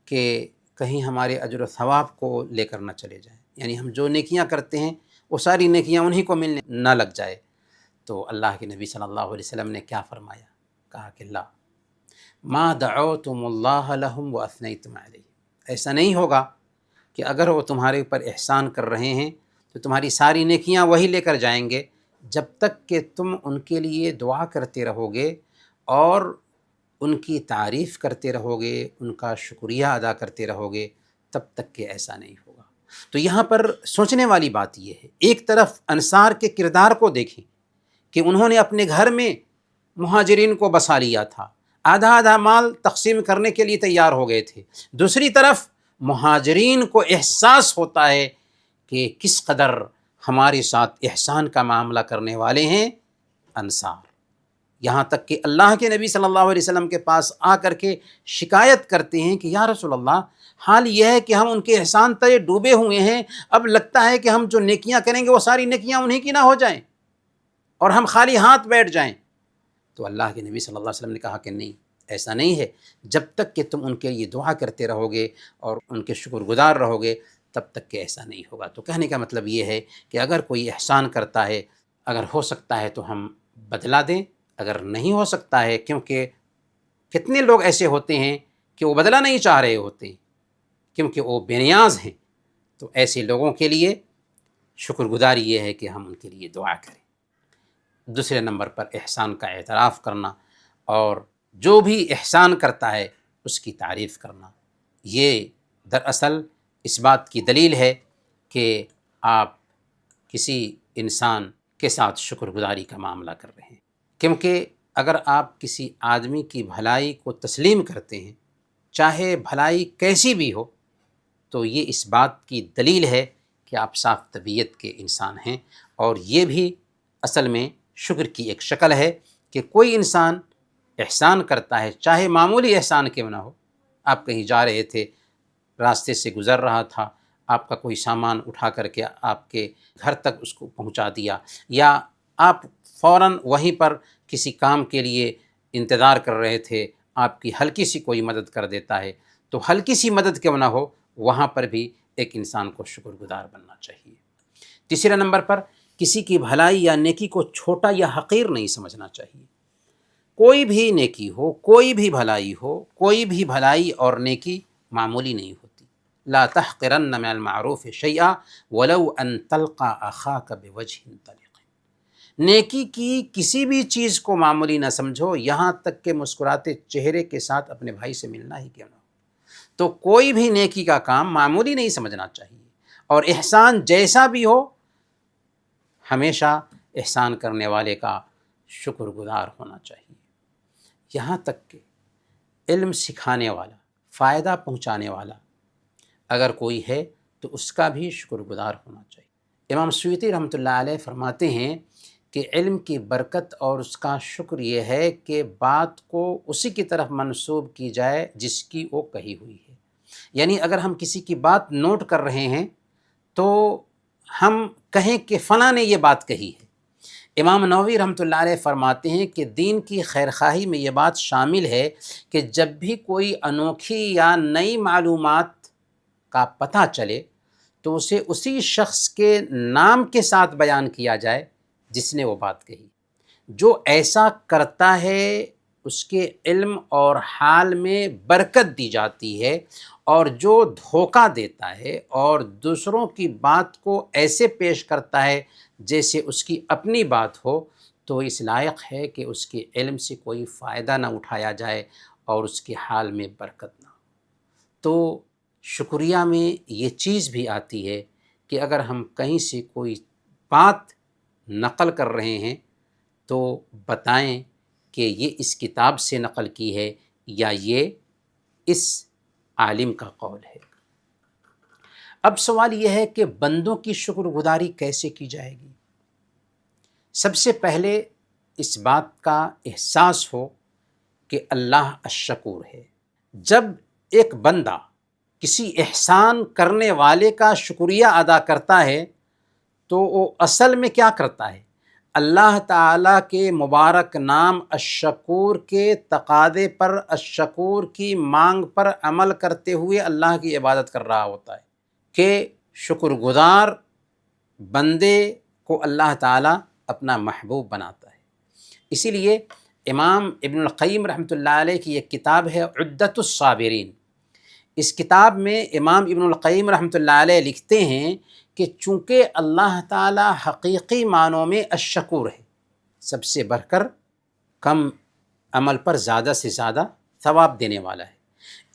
کہ کہیں ہمارے اجر و ثواب کو لے کر نہ چلے جائیں، یعنی ہم جو نیکیاں کرتے ہیں وہ ساری نیکیاں انہی کو ملنے نہ لگ جائے۔ تو اللہ کے نبی صلی اللہ علیہ وسلم نے کیا فرمایا؟ کہا کہ لا ما دعوتم اللہ لہم واثنیتم علیہ، ایسا نہیں ہوگا کہ اگر وہ تمہارے اوپر احسان کر رہے ہیں تو تمہاری ساری نیکیاں وہی لے کر جائیں گے، جب تک کہ تم ان کے لیے دعا کرتے رہو گے اور ان کی تعریف کرتے رہو گے، ان کا شکریہ ادا کرتے رہو گے، تب تک کہ ایسا نہیں ہوگا۔ تو یہاں پر سوچنے والی بات یہ ہے، ایک طرف انصار کے کردار کو دیکھیں کہ انہوں نے اپنے گھر میں مہاجرین کو بسا لیا تھا، آدھا آدھا مال تقسیم کرنے کے لیے تیار ہو گئے تھے، دوسری طرف مہاجرین کو احساس ہوتا ہے کہ کس قدر ہمارے ساتھ احسان کا معاملہ کرنے والے ہیں انصار، یہاں تک کہ اللہ کے نبی صلی اللہ علیہ وسلم کے پاس آ کر کے شکایت کرتے ہیں کہ یا رسول اللہ، حال یہ ہے کہ ہم ان کے احسان تلے ڈوبے ہوئے ہیں، اب لگتا ہے کہ ہم جو نیکیاں کریں گے وہ ساری نیکیاں انہی کی نہ ہو جائیں اور ہم خالی ہاتھ بیٹھ جائیں۔ تو اللہ کے نبی صلی اللہ علیہ وسلم نے کہا کہ نہیں، ایسا نہیں ہے، جب تک کہ تم ان کے لیے دعا کرتے رہو گے اور ان کے شکر گزار رہو گے تب تک کہ ایسا نہیں ہوگا۔ تو کہنے کا مطلب یہ ہے کہ اگر کوئی احسان کرتا ہے، اگر ہو سکتا ہے تو ہم بدلا دیں، اگر نہیں ہو سکتا ہے، کیونکہ کتنے لوگ ایسے ہوتے ہیں کہ وہ بدلہ نہیں چاہ رہے ہوتے کیونکہ وہ بے نیاز ہیں، تو ایسے لوگوں کے لیے شکر گزاری یہ ہے کہ ہم ان کے لیے دعا کریں۔ دوسرے نمبر پر احسان کا اعتراف کرنا، اور جو بھی احسان کرتا ہے اس کی تعریف کرنا، یہ دراصل اس بات کی دلیل ہے کہ آپ کسی انسان کے ساتھ شکر گزاری کا معاملہ کر رہے ہیں، کیونکہ اگر آپ کسی آدمی کی بھلائی کو تسلیم کرتے ہیں، چاہے بھلائی کیسی بھی ہو، تو یہ اس بات کی دلیل ہے کہ آپ صاف طبیعت کے انسان ہیں، اور یہ بھی اصل میں شکر کی ایک شکل ہے کہ کوئی انسان احسان کرتا ہے، چاہے معمولی احسان کیوں نہ ہو، آپ کہیں جا رہے تھے، راستے سے گزر رہا تھا، آپ کا کوئی سامان اٹھا کر کے آپ کے گھر تک اس کو پہنچا دیا، یا آپ فوراً وہیں پر کسی کام کے لیے انتظار کر رہے تھے، آپ کی ہلکی سی کوئی مدد کر دیتا ہے، تو ہلکی سی مدد کیوں نہ ہو، وہاں پر بھی ایک انسان کو شکر گزار بننا چاہیے۔ تیسرے نمبر پر کسی کی بھلائی یا نیکی کو چھوٹا یا حقیر نہیں سمجھنا چاہیے۔ کوئی بھی نیکی ہو، کوئی بھی بھلائی ہو، کوئی بھی بھلائی اور نیکی معمولی نہیں ہوتی۔ لا تحقرن من المعروف شیئا ولو ان تلقى اخاك بوجه طلق۔ نیکی کی کسی بھی چیز کو معمولی نہ سمجھو، یہاں تک کہ مسکراتے چہرے کے ساتھ اپنے بھائی سے ملنا ہی کیوں نہ ہو۔ تو کوئی بھی نیکی کا کام معمولی نہیں سمجھنا چاہیے، اور احسان جیسا بھی ہو، ہمیشہ احسان کرنے والے کا شکر گزار ہونا چاہیے۔ یہاں تک کہ علم سکھانے والا، فائدہ پہنچانے والا اگر کوئی ہے تو اس کا بھی شکر گزار ہونا چاہیے۔ امام سیوطی رحمۃ اللہ علیہ فرماتے ہیں کہ علم کی برکت اور اس کا شکر یہ ہے کہ بات کو اسی کی طرف منسوب کی جائے جس کی وہ کہی ہوئی ہے۔ یعنی اگر ہم کسی کی بات نوٹ کر رہے ہیں تو ہم کہیں کہ فلاں نے یہ بات کہی ہے۔ امام نووی رحمۃ اللہ علیہ فرماتے ہیں کہ دین کی خیرخواہی میں یہ بات شامل ہے کہ جب بھی کوئی انوکھی یا نئی معلومات کا پتہ چلے تو اسے اسی شخص کے نام کے ساتھ بیان کیا جائے جس نے وہ بات کہی۔ جو ایسا کرتا ہے اس کے علم اور حال میں برکت دی جاتی ہے، اور جو دھوکہ دیتا ہے اور دوسروں کی بات کو ایسے پیش کرتا ہے جیسے اس کی اپنی بات ہو، تو اس لائق ہے کہ اس کے علم سے کوئی فائدہ نہ اٹھایا جائے اور اس کے حال میں برکت نہ ہو۔ تو شکریہ میں یہ چیز بھی آتی ہے کہ اگر ہم کہیں سے کوئی بات نقل کر رہے ہیں تو بتائیں کہ یہ اس کتاب سے نقل کی ہے یا یہ اس عالم کا قول ہے۔ اب سوال یہ ہے کہ بندوں کی شکر گزاری کیسے کی جائے گی؟ سب سے پہلے اس بات کا احساس ہو کہ اللہ الشکور ہے۔ جب ایک بندہ کسی احسان کرنے والے کا شکریہ ادا کرتا ہے تو وہ اصل میں کیا کرتا ہے؟ اللہ تعالیٰ کے مبارک نام الشکور کے تقاضے پر، الشکور کی مانگ پر عمل کرتے ہوئے اللہ کی عبادت کر رہا ہوتا ہے کہ شکر گزار بندے کو اللہ تعالیٰ اپنا محبوب بناتا ہے۔ اسی لیے امام ابن القیم رحمۃ اللہ علیہ کی ایک کتاب ہے عدۃ الصابرین۔ اس کتاب میں امام ابن القیم رحمۃ اللہ علیہ لکھتے ہیں کہ چونکہ اللہ تعالیٰ حقیقی معنوں میں الشکور ہے، سب سے بڑھ کر کم عمل پر زیادہ سے زیادہ ثواب دینے والا ہے،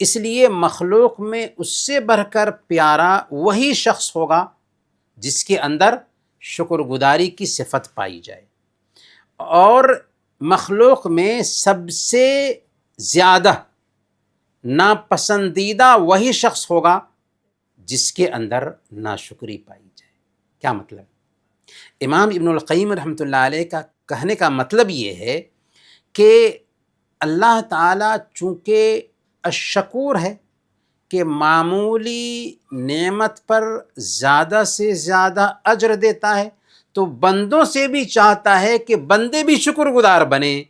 اس لیے مخلوق میں اس سے بڑھ کر پیارا وہی شخص ہوگا جس کے اندر شکر گزاری کی صفت پائی جائے، اور مخلوق میں سب سے زیادہ ناپسندیدہ وہی شخص ہوگا جس کے اندر ناشکری پائی جائے۔ کیا مطلب؟ امام ابن القیم رحمۃ اللہ علیہ کا کہنے کا مطلب یہ ہے کہ اللہ تعالیٰ چونکہ الشکور ہے کہ معمولی نعمت پر زیادہ سے زیادہ اجر دیتا ہے، تو بندوں سے بھی چاہتا ہے کہ بندے بھی شکر گزار بنیں،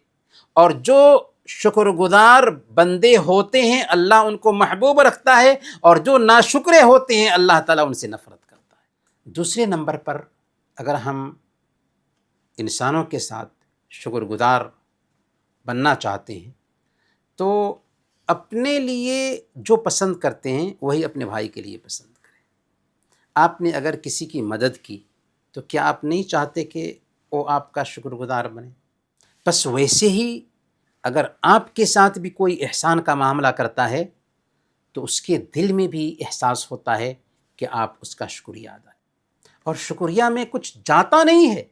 اور جو شکر گزار بندے ہوتے ہیں اللہ ان کو محبوب رکھتا ہے، اور جو ناشکرے ہوتے ہیں اللہ تعالیٰ ان سے نفرت کرتا ہے۔ دوسرے نمبر پر اگر ہم انسانوں کے ساتھ شکر گزار بننا چاہتے ہیں تو اپنے لیے جو پسند کرتے ہیں وہی اپنے بھائی کے لیے پسند کریں۔ آپ نے اگر کسی کی مدد کی تو کیا آپ نہیں چاہتے کہ وہ آپ کا شکر گزار بنے؟ بس ویسے ہی اگر آپ کے ساتھ بھی کوئی احسان کا معاملہ کرتا ہے تو اس کے دل میں بھی احساس ہوتا ہے کہ آپ اس کا شکریہ ادا کریں۔ اور شکریہ میں کچھ جاتا نہیں ہے،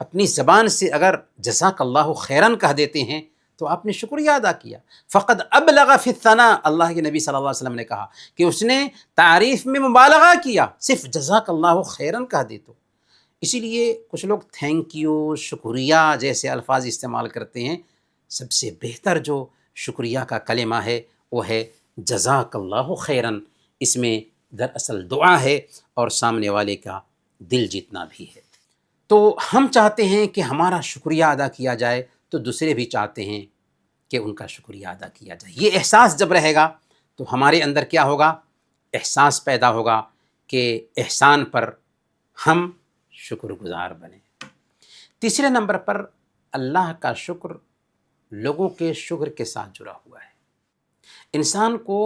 اپنی زبان سے اگر جزاک اللہ خیراً کہہ دیتے ہیں تو آپ نے شکریہ ادا کیا۔ فقد ابلغ فی الثناء، اللہ کے نبی صلی اللہ علیہ وسلم نے کہا کہ اس نے تعریف میں مبالغہ کیا، صرف جزاک اللہ خیراً کہہ دے تو۔ اسی لیے کچھ لوگ تھینک یو، شکریہ جیسے الفاظ استعمال کرتے ہیں، سب سے بہتر جو شکریہ کا کلمہ ہے وہ ہے جزاک اللہ خیراً۔ اس میں دراصل دعا ہے اور سامنے والے کا دل جیتنا بھی ہے۔ تو ہم چاہتے ہیں کہ ہمارا شکریہ ادا کیا جائے، تو دوسرے بھی چاہتے ہیں کہ ان کا شکریہ ادا کیا جائے۔ یہ احساس جب رہے گا تو ہمارے اندر کیا ہوگا؟ احساس پیدا ہوگا کہ احسان پر ہم شکر گزار بنیں۔ تیسرے نمبر پر اللہ کا شکر لوگوں کے شکر کے ساتھ جڑا ہوا ہے۔ انسان کو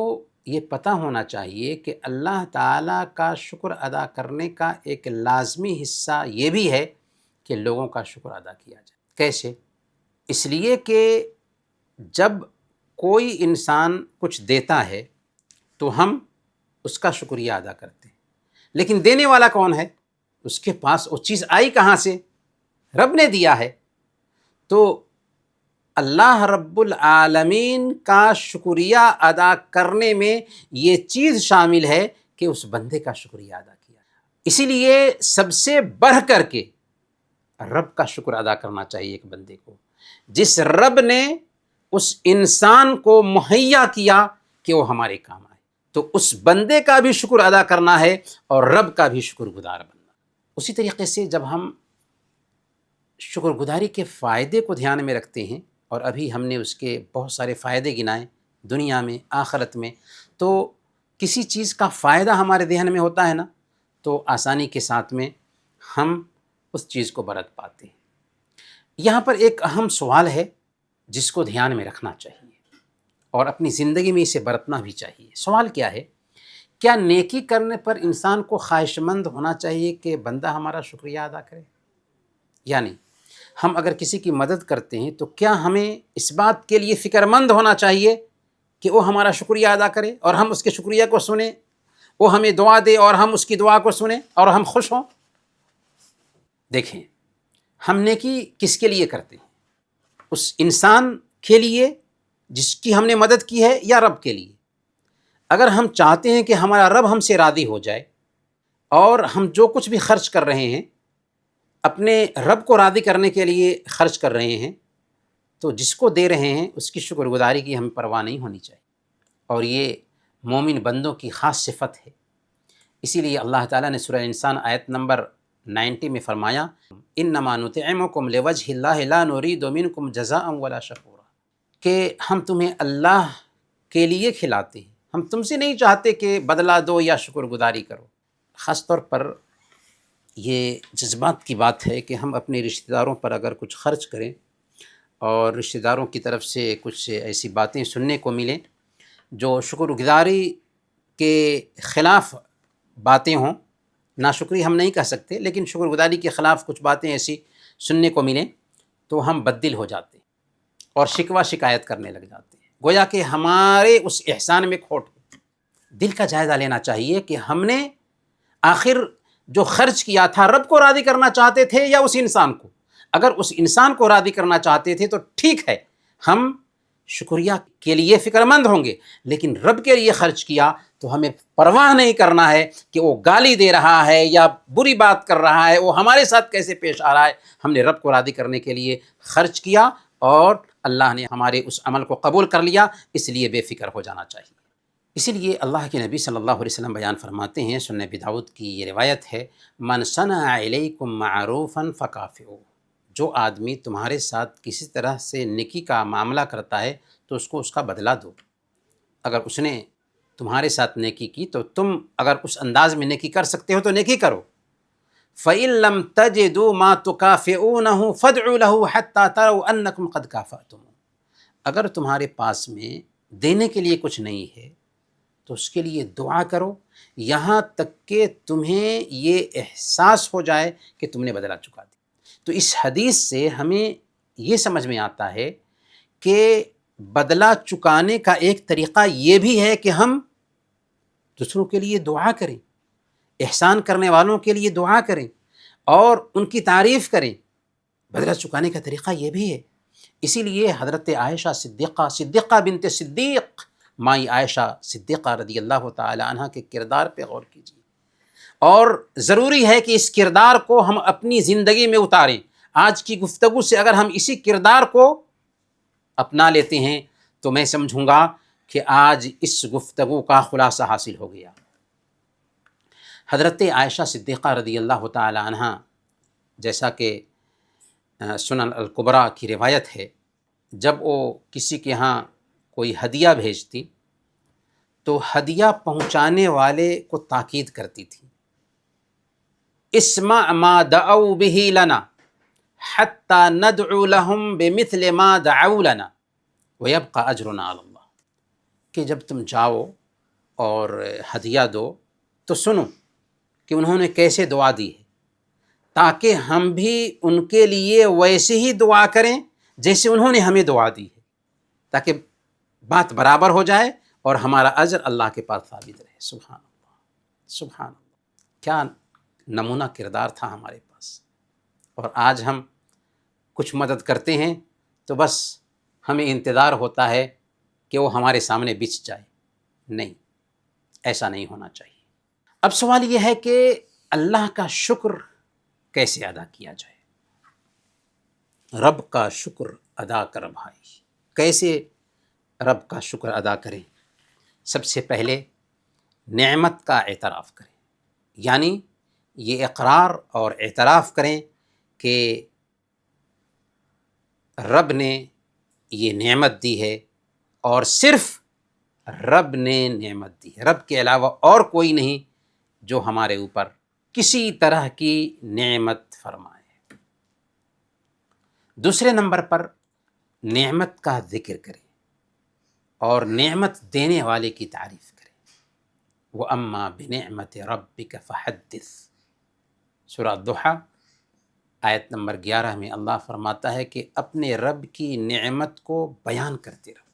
یہ پتہ ہونا چاہیے کہ اللہ تعالیٰ کا شکر ادا کرنے کا ایک لازمی حصہ یہ بھی ہے کہ لوگوں کا شکر ادا کیا جائے۔ کیسے؟ اس لیے کہ جب کوئی انسان کچھ دیتا ہے تو ہم اس کا شکریہ ادا کرتے ہیں، لیکن دینے والا کون ہے؟ اس کے پاس وہ چیز آئی کہاں سے؟ رب نے دیا ہے۔ تو اللہ رب العالمین کا شکریہ ادا کرنے میں یہ چیز شامل ہے کہ اس بندے کا شکریہ ادا کیا۔ اسی لیے سب سے بڑھ کر کے رب کا شکر ادا کرنا چاہیے ایک بندے کو، جس رب نے اس انسان کو مہیا کیا کہ وہ ہمارے کام آئے۔ تو اس بندے کا بھی شکر ادا کرنا ہے اور رب کا بھی شکر گزار بننا۔ اسی طریقے سے جب ہم شکر گزاری کے فائدے کو دھیان میں رکھتے ہیں، اور ابھی ہم نے اس کے بہت سارے فائدے گنائے دنیا میں آخرت میں، تو کسی چیز کا فائدہ ہمارے ذہن میں ہوتا ہے نا، تو آسانی کے ساتھ میں ہم اس چیز کو برت پاتے ہیں۔ یہاں پر ایک اہم سوال ہے جس کو دھیان میں رکھنا چاہیے اور اپنی زندگی میں اسے برتنا بھی چاہیے۔ سوال کیا ہے؟ کیا نیکی کرنے پر انسان کو خواہش مند ہونا چاہیے کہ بندہ ہمارا شکریہ ادا کرے؟ یعنی ہم اگر کسی کی مدد کرتے ہیں تو کیا ہمیں اس بات کے لیے فکر مند ہونا چاہیے کہ وہ ہمارا شکریہ ادا کرے اور ہم اس کے شکریہ کو سنیں، وہ ہمیں دعا دے اور ہم اس کی دعا کو سنیں اور ہم خوش ہوں؟ دیکھیں، ہم نیکی کس کے لیے کرتے ہیں؟ اس انسان کے لیے جس کی ہم نے مدد کی ہے، یا رب کے لیے؟ اگر ہم چاہتے ہیں کہ ہمارا رب ہم سے راضی ہو جائے اور ہم جو کچھ بھی خرچ کر رہے ہیں اپنے رب کو راضی کرنے کے لیے خرچ کر رہے ہیں، تو جس کو دے رہے ہیں اس کی شکر گزاری کی ہمیں پرواہ نہیں ہونی چاہیے، اور یہ مومن بندوں کی خاص صفت ہے۔ اسی لیے اللہ تعالیٰ نے سورہ انسان آیت نمبر 90 میں فرمایا انما نطعمکم لوجہ اللہ لا نرید منکم جزاء ولا شکورا، کہ ہم تمہیں اللہ کے لیے کھلاتے ہیں، ہم تم سے نہیں چاہتے کہ بدلہ دو یا شکر گزاری کرو۔ خاص طور پر یہ جذبات کی بات ہے کہ ہم اپنے رشتہ داروں پر اگر کچھ خرچ کریں اور رشتہ داروں کی طرف سے کچھ ایسی باتیں سننے کو ملیں جو شکر گزاری کے خلاف باتیں ہوں، ناشکری ہم نہیں کہہ سکتے، لیکن شکر گزاری کے خلاف کچھ باتیں ایسی سننے کو ملیں تو ہم بددل ہو جاتے ہیں اور شکوہ شکایت کرنے لگ جاتے ہیں، گویا کہ ہمارے اس احسان میں کھوٹ ہے۔ دل کا جائزہ لینا چاہیے کہ ہم نے آخر جو خرچ کیا تھا رب کو راضی کرنا چاہتے تھے یا اس انسان کو؟ اگر اس انسان کو راضی کرنا چاہتے تھے تو ٹھیک ہے، ہم شکریہ کے لیے فکر مند ہوں گے، لیکن رب کے لیے خرچ کیا تو ہمیں پرواہ نہیں کرنا ہے کہ وہ گالی دے رہا ہے یا بری بات کر رہا ہے، وہ ہمارے ساتھ کیسے پیش آ رہا ہے۔ ہم نے رب کو راضی کرنے کے لیے خرچ کیا اور اللہ نے ہمارے اس عمل کو قبول کر لیا، اس لیے بے فکر ہو جانا چاہیے۔ اسی لیے اللہ کے نبی صلی اللہ علیہ وسلم بیان فرماتے ہیں، سنن ابی داؤد کی یہ روایت ہے، من صنع الیکم معروفا فکافئوہ، جو آدمی تمہارے ساتھ کسی طرح سے نیکی کا معاملہ کرتا ہے تو اس کو اس کا بدلہ دو۔ اگر اس نے تمہارے ساتھ نیکی کی تو تم اگر اس انداز میں نیکی کر سکتے ہو تو نیکی کرو۔ فَإِن لَّمْ تَجِدُوا مَا تُكَافِئُونَهُ فَادْعُوا لَهُ حَتَّىٰ تَرَوْا أَنَّكُمْ قَدْ كَافَأْتُمُوهُ، اگر تمہارے پاس میں دینے کے لیے کچھ نہیں ہے تو اس کے لیے دعا کرو یہاں تک کہ تمہیں یہ احساس ہو جائے کہ تم نے بدلہ چکا دیا۔ تو اس حدیث سے ہمیں یہ سمجھ میں آتا ہے کہ بدلہ چکانے کا ایک طریقہ یہ بھی ہے کہ ہم دوسروں کے لیے دعا کریں، احسان کرنے والوں کے لیے دعا کریں اور ان کی تعریف کریں۔ بدلہ چکانے کا طریقہ یہ بھی ہے۔ اسی لیے حضرت عائشہ صدیقہ بنت صدیق، مائی عائشہ صدیقہ رضی اللہ تعالی عنہ کے کردار پہ غور کیجیے، اور ضروری ہے کہ اس کردار کو ہم اپنی زندگی میں اتاریں۔ آج کی گفتگو سے اگر ہم اسی کردار کو اپنا لیتے ہیں تو میں سمجھوں گا کہ آج اس گفتگو کا خلاصہ حاصل ہو گیا۔ حضرت عائشہ صدیقہ رضی اللہ تعالی عنہ، جیسا کہ سنن الکبریٰ کی روایت ہے، جب وہ کسی کے ہاں کوئی ہدیہ بھیجتی تو ہدیہ پہنچانے والے کو تاکید کرتی تھی، اسمع ما دعوا به لنا حتی ندعو لهم بمثل ما دعوا لنا ويبقى اجرنا على اللہ، کہ جب تم جاؤ اور ہدیہ دو تو سنو کہ انہوں نے کیسے دعا دی ہے، تاکہ ہم بھی ان کے لیے ویسے ہی دعا کریں جیسے انہوں نے ہمیں دعا دی ہے، تاکہ بات برابر ہو جائے اور ہمارا اجر اللہ کے پاس ثابت رہے۔ سبحان اللہ، سبحان اللہ، کیا نمونہ کردار تھا ہمارے پاس۔ اور آج ہم کچھ مدد کرتے ہیں تو بس ہمیں انتظار ہوتا ہے کہ وہ ہمارے سامنے بچھ جائے۔ نہیں، ایسا نہیں ہونا چاہیے۔ اب سوال یہ ہے کہ اللہ کا شکر کیسے ادا کیا جائے؟ رب کا شکر ادا کر بھائی، کیسے رب کا شکر ادا کریں؟ سب سے پہلے نعمت کا اعتراف کریں، یعنی یہ اقرار اور اعتراف کریں کہ رب نے یہ نعمت دی ہے اور صرف رب نے نعمت دی ہے، رب کے علاوہ اور کوئی نہیں جو ہمارے اوپر کسی طرح کی نعمت فرمائے۔ دوسرے نمبر پر نعمت کا ذکر کریں اور نعمت دینے والے کی تعریف کریں۔ وَأَمَّا بِنِعْمَةِ رَبِّكَ فَحَدِّثْ، سورہ الضحیٰ آیت نمبر 11 میں اللہ فرماتا ہے کہ اپنے رب کی نعمت کو بیان کرتے رہو۔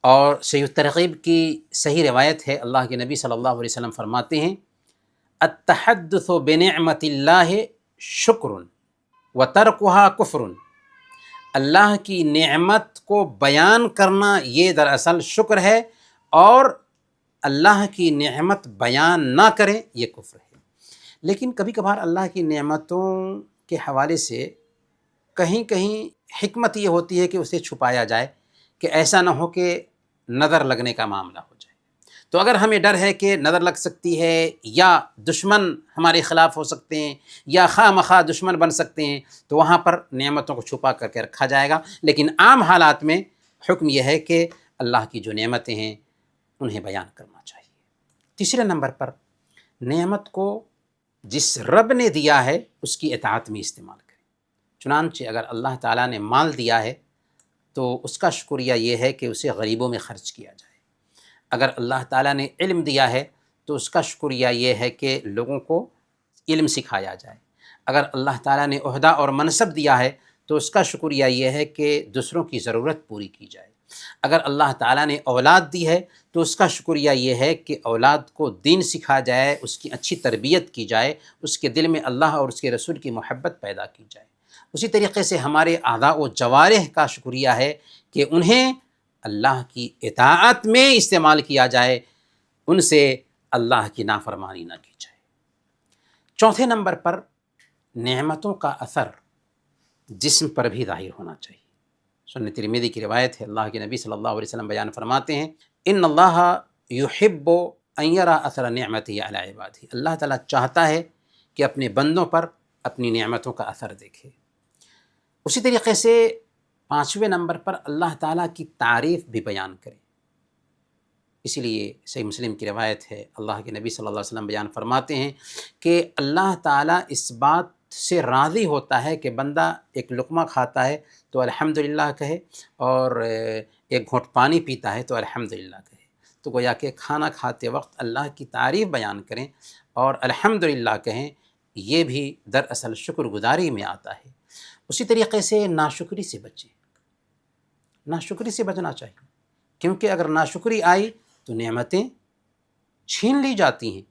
اور صحیح ترغیب کی صحیح روایت ہے، اللہ کے نبی صلی اللہ علیہ وسلم فرماتے ہیں التحدث بنعمت اللہ شکر وترکها کفر، اللہ کی نعمت کو بیان کرنا یہ دراصل شکر ہے، اور اللہ کی نعمت بیان نہ کریں یہ کفر ہے۔ لیکن کبھی کبھار اللہ کی نعمتوں کے حوالے سے کہیں کہیں حکمت یہ ہوتی ہے کہ اسے چھپایا جائے، کہ ایسا نہ ہو کہ نظر لگنے کا معاملہ ہو جائے۔ تو اگر ہمیں ڈر ہے کہ نظر لگ سکتی ہے یا دشمن ہمارے خلاف ہو سکتے ہیں یا خواہ مخواہ دشمن بن سکتے ہیں، تو وہاں پر نعمتوں کو چھپا کر کے رکھا جائے گا۔ لیکن عام حالات میں حکم یہ ہے کہ اللہ کی جو نعمتیں ہیں انہیں بیان کرنا چاہیے۔ تیسرے نمبر پر نعمت کو جس رب نے دیا ہے اس کی اطاعت میں استعمال کریں۔ چنانچہ اگر اللہ تعالیٰ نے مال دیا ہے تو اس کا شکریہ یہ ہے کہ اسے غریبوں میں خرچ کیا جائے۔ اگر اللہ تعالیٰ نے علم دیا ہے تو اس کا شکریہ یہ ہے کہ لوگوں کو علم سکھایا جائے۔ اگر اللہ تعالیٰ نے عہدہ اور منصب دیا ہے تو اس کا شکریہ یہ ہے کہ دوسروں کی ضرورت پوری کی جائے۔ اگر اللہ تعالیٰ نے اولاد دی ہے تو اس کا شکریہ یہ ہے کہ اولاد کو دین سکھا جائے، اس کی اچھی تربیت کی جائے، اس کے دل میں اللہ اور اس کے رسول کی محبت پیدا کی جائے۔ اسی طریقے سے ہمارے اعضاء و جوارح کا شکریہ ہے کہ انہیں اللہ کی اطاعت میں استعمال کیا جائے، ان سے اللہ کی نافرمانی نہ کی جائے۔ چوتھے نمبر پر نعمتوں کا اثر جسم پر بھی ظاہر ہونا چاہیے۔ سنن ترمذی کی روایت ہے، اللہ کے نبی صلی اللہ علیہ وسلم بیان فرماتے ہیں ان اللہ یحب ان یری اثر نعمتہ علی عبادہ، اللہ تعالیٰ چاہتا ہے کہ اپنے بندوں پر اپنی نعمتوں کا اثر دیکھے۔ اسی طریقے سے پانچویں نمبر پر اللہ تعالیٰ کی تعریف بھی بیان کرے۔ اسی لیے صحیح مسلم کی روایت ہے، اللہ کے نبی صلی اللہ علیہ وسلم بیان فرماتے ہیں کہ اللہ تعالیٰ اس بات سے راضی ہوتا ہے کہ بندہ ایک لقمہ کھاتا ہے تو الحمدللہ کہے، اور ایک گھونٹ پانی پیتا ہے تو الحمدللہ کہے۔ تو گویا کہ کھانا کھاتے وقت اللہ کی تعریف بیان کریں اور الحمدللہ کہیں، یہ بھی دراصل شکر گزاری میں آتا ہے۔ اسی طریقے سے ناشکری سے بچیں، ناشکری سے بچنا چاہیے، کیونکہ اگر ناشکری آئی تو نعمتیں چھین لی جاتی ہیں۔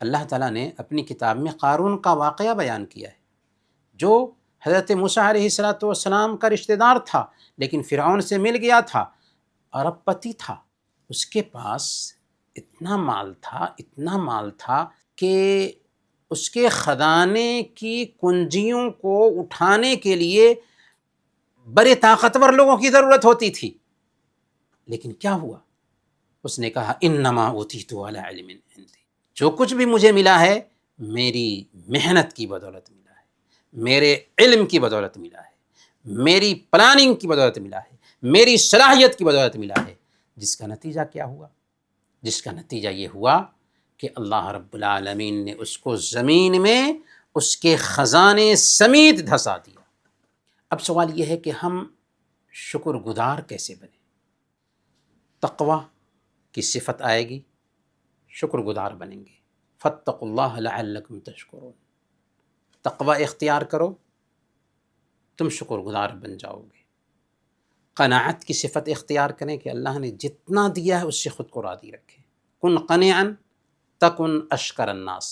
اللہ تعالیٰ نے اپنی کتاب میں قارون کا واقعہ بیان کیا ہے، جو حضرت موسیٰ علیہ السلام کا رشتہ دار تھا، لیکن فرعون سے مل گیا تھا، ارب پتی تھا، اس کے پاس اتنا مال تھا کہ اس کے خزانے کی کنجیوں کو اٹھانے کے لیے بڑے طاقتور لوگوں کی ضرورت ہوتی تھی، لیکن کیا ہوا؟ اس نے کہا انما اوتیت علی علم عندی، جو کچھ بھی مجھے ملا ہے میری محنت کی بدولت ملا ہے، میرے علم کی بدولت ملا ہے، میری پلاننگ کی بدولت ملا ہے، میری صلاحیت کی بدولت ملا ہے۔ جس کا نتیجہ کیا ہوا؟ جس کا نتیجہ یہ ہوا کہ اللہ رب العالمین نے اس کو زمین میں اس کے خزانے سمیت دھسا دیا۔ اب سوال یہ ہے کہ ہم شکر گزار کیسے بنیں؟ تقوی کی صفت آئے گی، شکر گزار بنیں گے۔ فاتقوا اللہ لعلکم تشکرون، تقوی اختیار کرو، تم شکر گزار بن جاؤ گے۔ قناعت کی صفت اختیار کریں کہ اللہ نے جتنا دیا ہے اس سے خود کو راضی رکھیں۔ کن قنعا تکن اشکر الناس،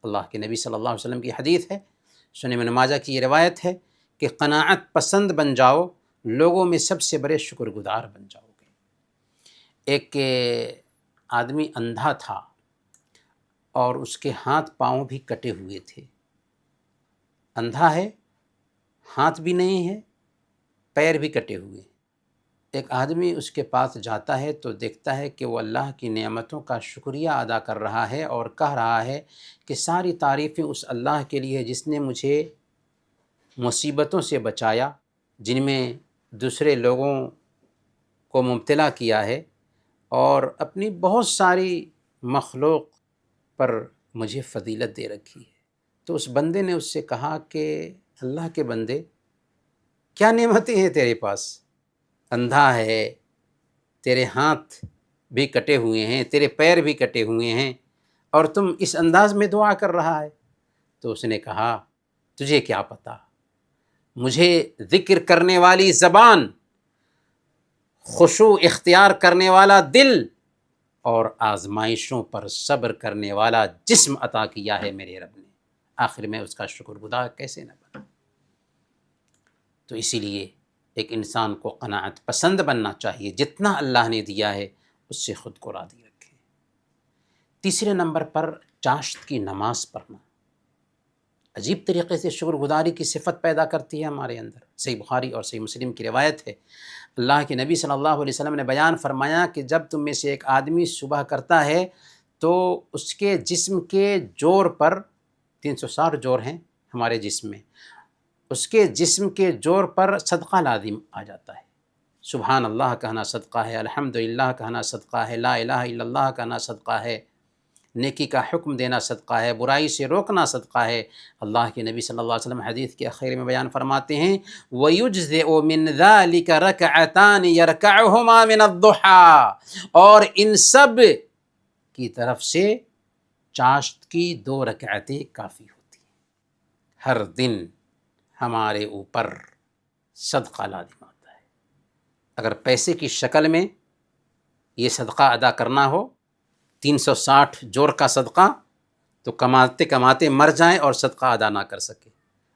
اللہ کے نبی صلی اللہ علیہ وسلم کی حدیث ہے، سنن ابن ماجہ کی یہ روایت ہے کہ قناعت پسند بن جاؤ، لوگوں میں سب سے بڑے شکر گزار بن جاؤ گے۔ ایک آدمی اندھا تھا اور اس کے ہاتھ پاؤں بھی کٹے ہوئے تھے، اندھا ہے، ہاتھ بھی نہیں ہے، پیر بھی کٹے ہوئے ہیں۔ ایک آدمی اس کے پاس جاتا ہے تو دیکھتا ہے کہ وہ اللہ کی نعمتوں کا شکریہ ادا کر رہا ہے اور کہہ رہا ہے کہ ساری تعریفیں اس اللہ کے لیے جس نے مجھے مصیبتوں سے بچایا، جن میں دوسرے لوگوں کو مبتلا کیا ہے، اور اپنی بہت ساری مخلوق پر مجھے فضیلت دے رکھی ہے۔ تو اس بندے نے اس سے کہا کہ اللہ کے بندے، کیا نعمتیں ہیں تیرے پاس؟ اندھا ہے، تیرے ہاتھ بھی کٹے ہوئے ہیں، تیرے پیر بھی کٹے ہوئے ہیں، اور تم اس انداز میں دعا کر رہا ہے۔ تو اس نے کہا تجھے کیا پتا، مجھے ذکر کرنے والی زبان، خشوع اختیار کرنے والا دل، اور آزمائشوں پر صبر کرنے والا جسم عطا کیا ہے میرے رب نے، آخر میں اس کا شکر گزار کیسے نہ بنا۔ تو اسی لیے ایک انسان کو قناعت پسند بننا چاہیے، جتنا اللہ نے دیا ہے اس سے خود کو راضی رکھے۔ تیسرے نمبر پر چاشت کی نماز پڑھنا عجیب طریقے سے شکر گزاری کی صفت پیدا کرتی ہے ہمارے اندر۔ صحیح بخاری اور صحیح مسلم کی روایت ہے، اللہ کے نبی صلی اللہ علیہ وسلم نے بیان فرمایا کہ جب تم میں سے ایک آدمی صبح کرتا ہے تو اس کے جسم کے جوڑ پر 360 جوڑ ہیں ہمارے جسم میں، اس کے جسم کے جوڑ پر صدقہ لازم آ جاتا ہے۔ سبحان اللہ کہنا صدقہ ہے، الحمدللہ کہنا صدقہ ہے، لا الہ الا اللہ کہنا صدقہ ہے، نیکی کا حکم دینا صدقہ ہے، برائی سے روکنا صدقہ ہے۔ اللہ کے نبی صلی اللہ علیہ وسلم حدیث کے آخر میں بیان فرماتے ہیں وَيُجْزِئُ مِنْ ذَلِكَ رَكْعَتَانِ يَرْكَعُهُمَا مِنَ الضُّحَىٰ، اور ان سب کی طرف سے چاشت کی 2 رکعتیں کافی ہوتی ہیں۔ ہر دن ہمارے اوپر صدقہ لازم آتا ہے، اگر پیسے کی شکل میں یہ صدقہ ادا کرنا ہو، 360 جوڑ کا صدقہ، تو کماتے کماتے مر جائیں اور صدقہ ادا نہ کر سکے۔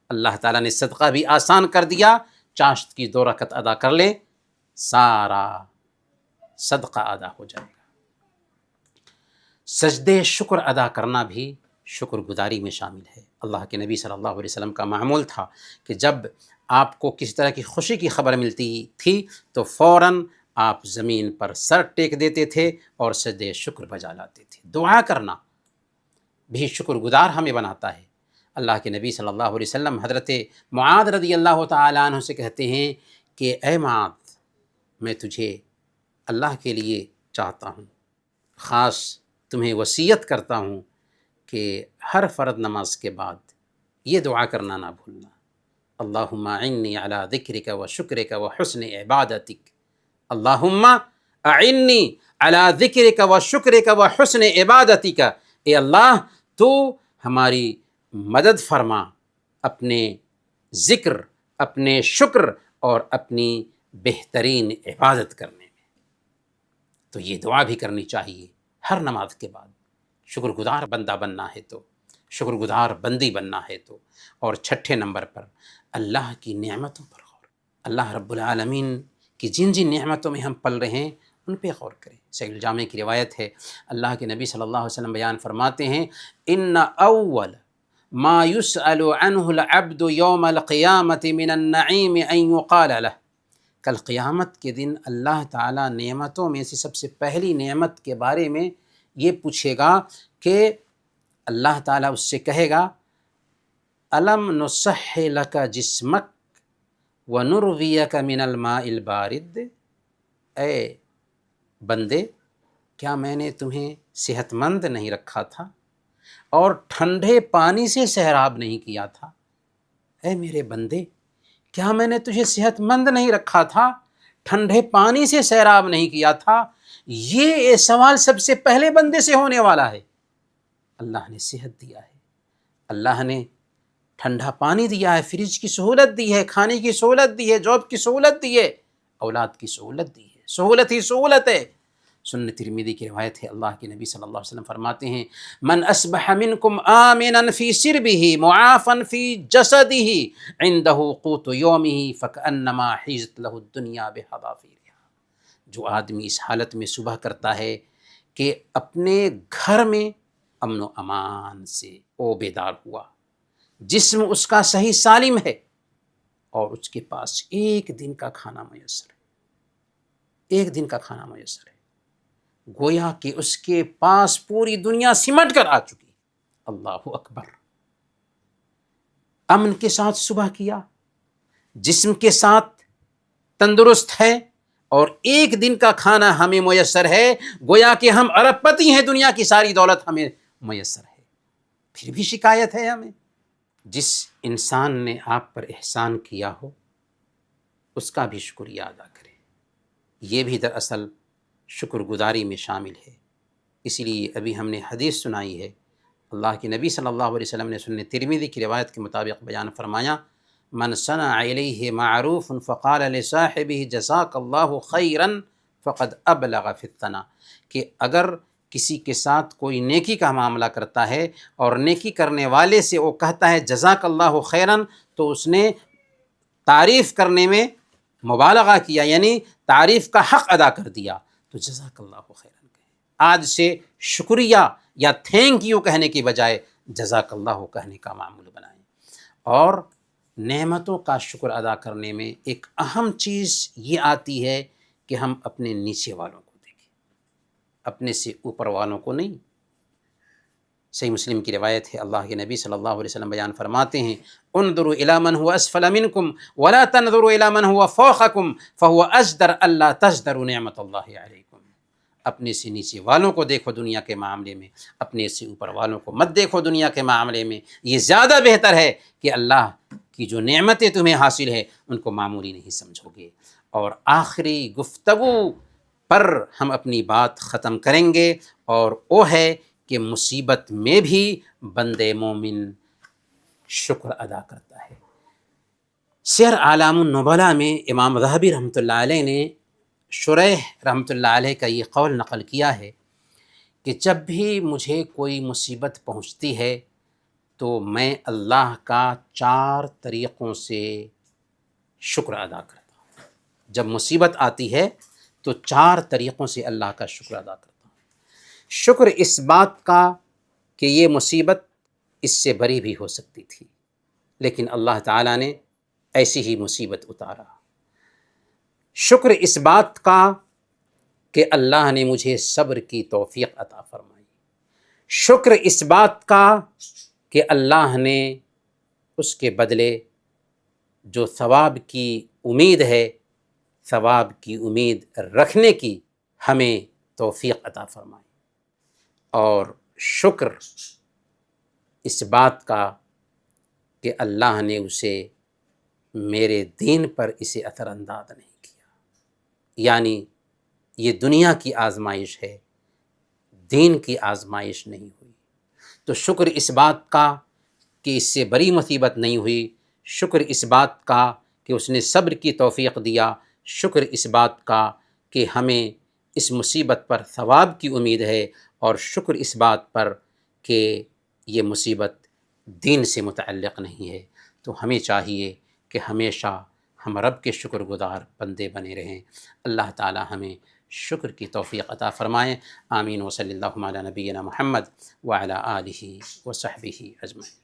اللہ تعالیٰ نے صدقہ بھی آسان کر دیا، چاشت کی 2 رکعت ادا کر لیں، سارا صدقہ ادا ہو جائے گا۔ سجدے شکر ادا کرنا بھی شکر گزاری میں شامل ہے۔ اللہ کے نبی صلی اللہ علیہ وسلم کا معمول تھا کہ جب آپ کو کسی طرح کی خوشی کی خبر ملتی تھی تو فوراً آپ زمین پر سر ٹیک دیتے تھے اور سجدے شکر بجا لاتے تھے۔ دعا کرنا بھی شکر گزار ہمیں بناتا ہے۔ اللہ کے نبی صلی اللہ علیہ وسلم حضرت معاذ رضی اللہ تعالیٰ عنہ سے کہتے ہیں کہ اے معاذ، میں تجھے اللہ کے لیے چاہتا ہوں، خاص تمہیں وصیت کرتا ہوں کہ ہر فرض نماز کے بعد یہ دعا کرنا نہ بھولنا، اللہم اعنی علی ذکرک و شکرک و حسن عبادتک، اللہم اعنی علی ذکرک و شکرک و حسن عبادتک، اے اللہ تو ہماری مدد فرما اپنے ذکر، اپنے شکر اور اپنی بہترین عبادت کرنے میں۔ تو یہ دعا بھی کرنی چاہیے ہر نماز کے بعد، شکر گزار بندہ بننا ہے تو، شکر گزار بندی بننا ہے تو۔ اور 6 نمبر پر اللہ کی نعمتوں پر غور، اللہ رب العالمین کی جن جن نعمتوں میں ہم پل رہے ہیں ان پہ غور کریں۔ صحیح الجامع کی روایت ہے، اللہ کے نبی صلی اللہ علیہ وسلم بیان فرماتے ہیں ان اول ما يسأل عنه العبد يوم القيامة من النعيم أن يقال له، کل قیامت کے دن اللہ تعالیٰ نعمتوں میں سے سب سے پہلی نعمت کے بارے میں یہ پوچھے گا کہ اللہ تعالیٰ اس سے کہے گا الم نصح لک جسمک ونرویک من الماء البارد، اے بندے کیا میں نے تمہیں صحت مند نہیں رکھا تھا اور ٹھنڈے پانی سے سیراب نہیں کیا تھا؟ اے میرے بندے کیا میں نے تجھے صحت مند نہیں رکھا تھا، ٹھنڈے پانی سے سیراب نہیں کیا تھا؟ یہ سوال سب سے پہلے بندے سے ہونے والا ہے۔ اللہ نے صحت دیا ہے، اللہ نے ٹھنڈا پانی دیا ہے، فریج کی سہولت دی ہے، کھانے کی سہولت دی ہے، جاب کی سہولت دی ہے، اولاد کی سہولت دی ہے، سہولت ہی سہولت ہے۔ سنن ترمذی کی روایت ہے، اللہ کے نبی صلی اللہ علیہ وسلم فرماتے ہیں من اصبح منکم آمنا فی سربہ معافا فی جسدہ عنده قوت یومہ فکأنما حیزت لہ الدنیا بحذافیرہا، جو آدمی اس حالت میں صبح کرتا ہے کہ اپنے گھر میں امن و امان سے او بیدار ہوا، جسم اس کا صحیح سالم ہے اور اس کے پاس ایک دن کا کھانا میسر ہے، ایک دن کا کھانا میسر ہے، گویا کہ اس کے پاس پوری دنیا سمٹ کر آ چکی۔ اللہ اکبر، امن کے ساتھ صبح کیا، جسم کے ساتھ تندرست ہے اور ایک دن کا کھانا ہمیں میسر ہے، گویا کہ ہم ارب پتی ہیں، دنیا کی ساری دولت ہمیں میسر ہے، پھر بھی شکایت ہے ہمیں۔ جس انسان نے آپ پر احسان کیا ہو اس کا بھی شکریہ ادا کریں، یہ بھی دراصل شکر گزاری میں شامل ہے۔ اسی لیے ابھی ہم نے حدیث سنائی ہے، اللہ کے نبی صلی اللہ علیہ وسلم نے سنن ترمذی کی روایت کے مطابق بیان فرمایا من صنع الیہ معروف فقال لصاحبہ جزاک اللہ خیرا فقد ابلغ فی الثناء، کہ اگر کسی کے ساتھ کوئی نیکی کا معاملہ کرتا ہے اور نیکی کرنے والے سے وہ کہتا ہے جزاک اللہ خیراً، تو اس نے تعریف کرنے میں مبالغہ کیا، یعنی تعریف کا حق ادا کر دیا، تو جزاک اللہ خیراً کہیں۔ آج سے شکریہ یا تھینک یو کہنے کی بجائے جزاک اللہ کہنے کا معمول بنائیں۔ اور نعمتوں کا شکر ادا کرنے میں ایک اہم چیز یہ آتی ہے کہ ہم اپنے نیچے والوں کو دیکھیں، اپنے سے اوپر والوں کو نہیں۔ صحیح مسلم کی روایت ہے، اللہ کے نبی صلی اللہ علیہ وسلم بیان فرماتے ہیں انظروا الی من هو اسفل منکم ولا تنظروا الی من هو فوقکم فهو اجدر الا تجدروا نعمت اللہ علیکم، اپنے سے نیچے والوں کو دیکھو دنیا کے معاملے میں، اپنے سے اوپر والوں کو مت دیکھو دنیا کے معاملے میں، یہ زیادہ بہتر ہے کہ اللہ کی جو نعمتیں تمہیں حاصل ہے ان کو معمولی نہیں سمجھو گے۔ اور آخری گفتگو پر ہم اپنی بات ختم کریں گے، اور وہ ہے کہ مصیبت میں بھی بندے مومن شکر ادا کرتا ہے۔ سیر اعلام النبلاء میں امام ذہبی رحمۃ اللہ علیہ نے شریح رحمۃ اللہ علیہ کا یہ قول نقل کیا ہے کہ جب بھی مجھے کوئی مصیبت پہنچتی ہے تو میں اللہ کا 4 طریقوں سے شکر ادا کرتا ہوں۔ جب مصیبت آتی ہے تو 4 طریقوں سے اللہ کا شکر ادا کرتا ہوں۔ شکر اس بات کا کہ یہ مصیبت اس سے بری بھی ہو سکتی تھی، لیکن اللہ تعالیٰ نے ایسی ہی مصیبت اتارا۔ شکر اس بات کا کہ اللہ نے مجھے صبر کی توفیق عطا فرمائی۔ شکر اس بات کا کہ اللہ نے اس کے بدلے جو ثواب کی امید ہے، ثواب کی امید رکھنے کی ہمیں توفیق عطا فرمائی۔ اور شکر اس بات کا کہ اللہ نے اسے میرے دین پر اسے اثر انداز نہیں کیا، یعنی یہ دنیا کی آزمائش ہے، دین کی آزمائش نہیں ہوئی۔ تو شکر اس بات کا کہ اس سے بڑی مصیبت نہیں ہوئی، شکر اس بات کا کہ اس نے صبر کی توفیق دیا، شکر اس بات کا کہ ہمیں اس مصیبت پر ثواب کی امید ہے، اور شکر اس بات پر کہ یہ مصیبت دین سے متعلق نہیں ہے۔ تو ہمیں چاہیے کہ ہمیشہ ہم رب کے شکر گزار بندے بنے رہیں۔ اللہ تعالی ہمیں شکر کی توفیق عطا فرمائیں۔ آمین، وصلی اللہ علی نبینا محمد وعلی آلہ وصحبہ اجمعین۔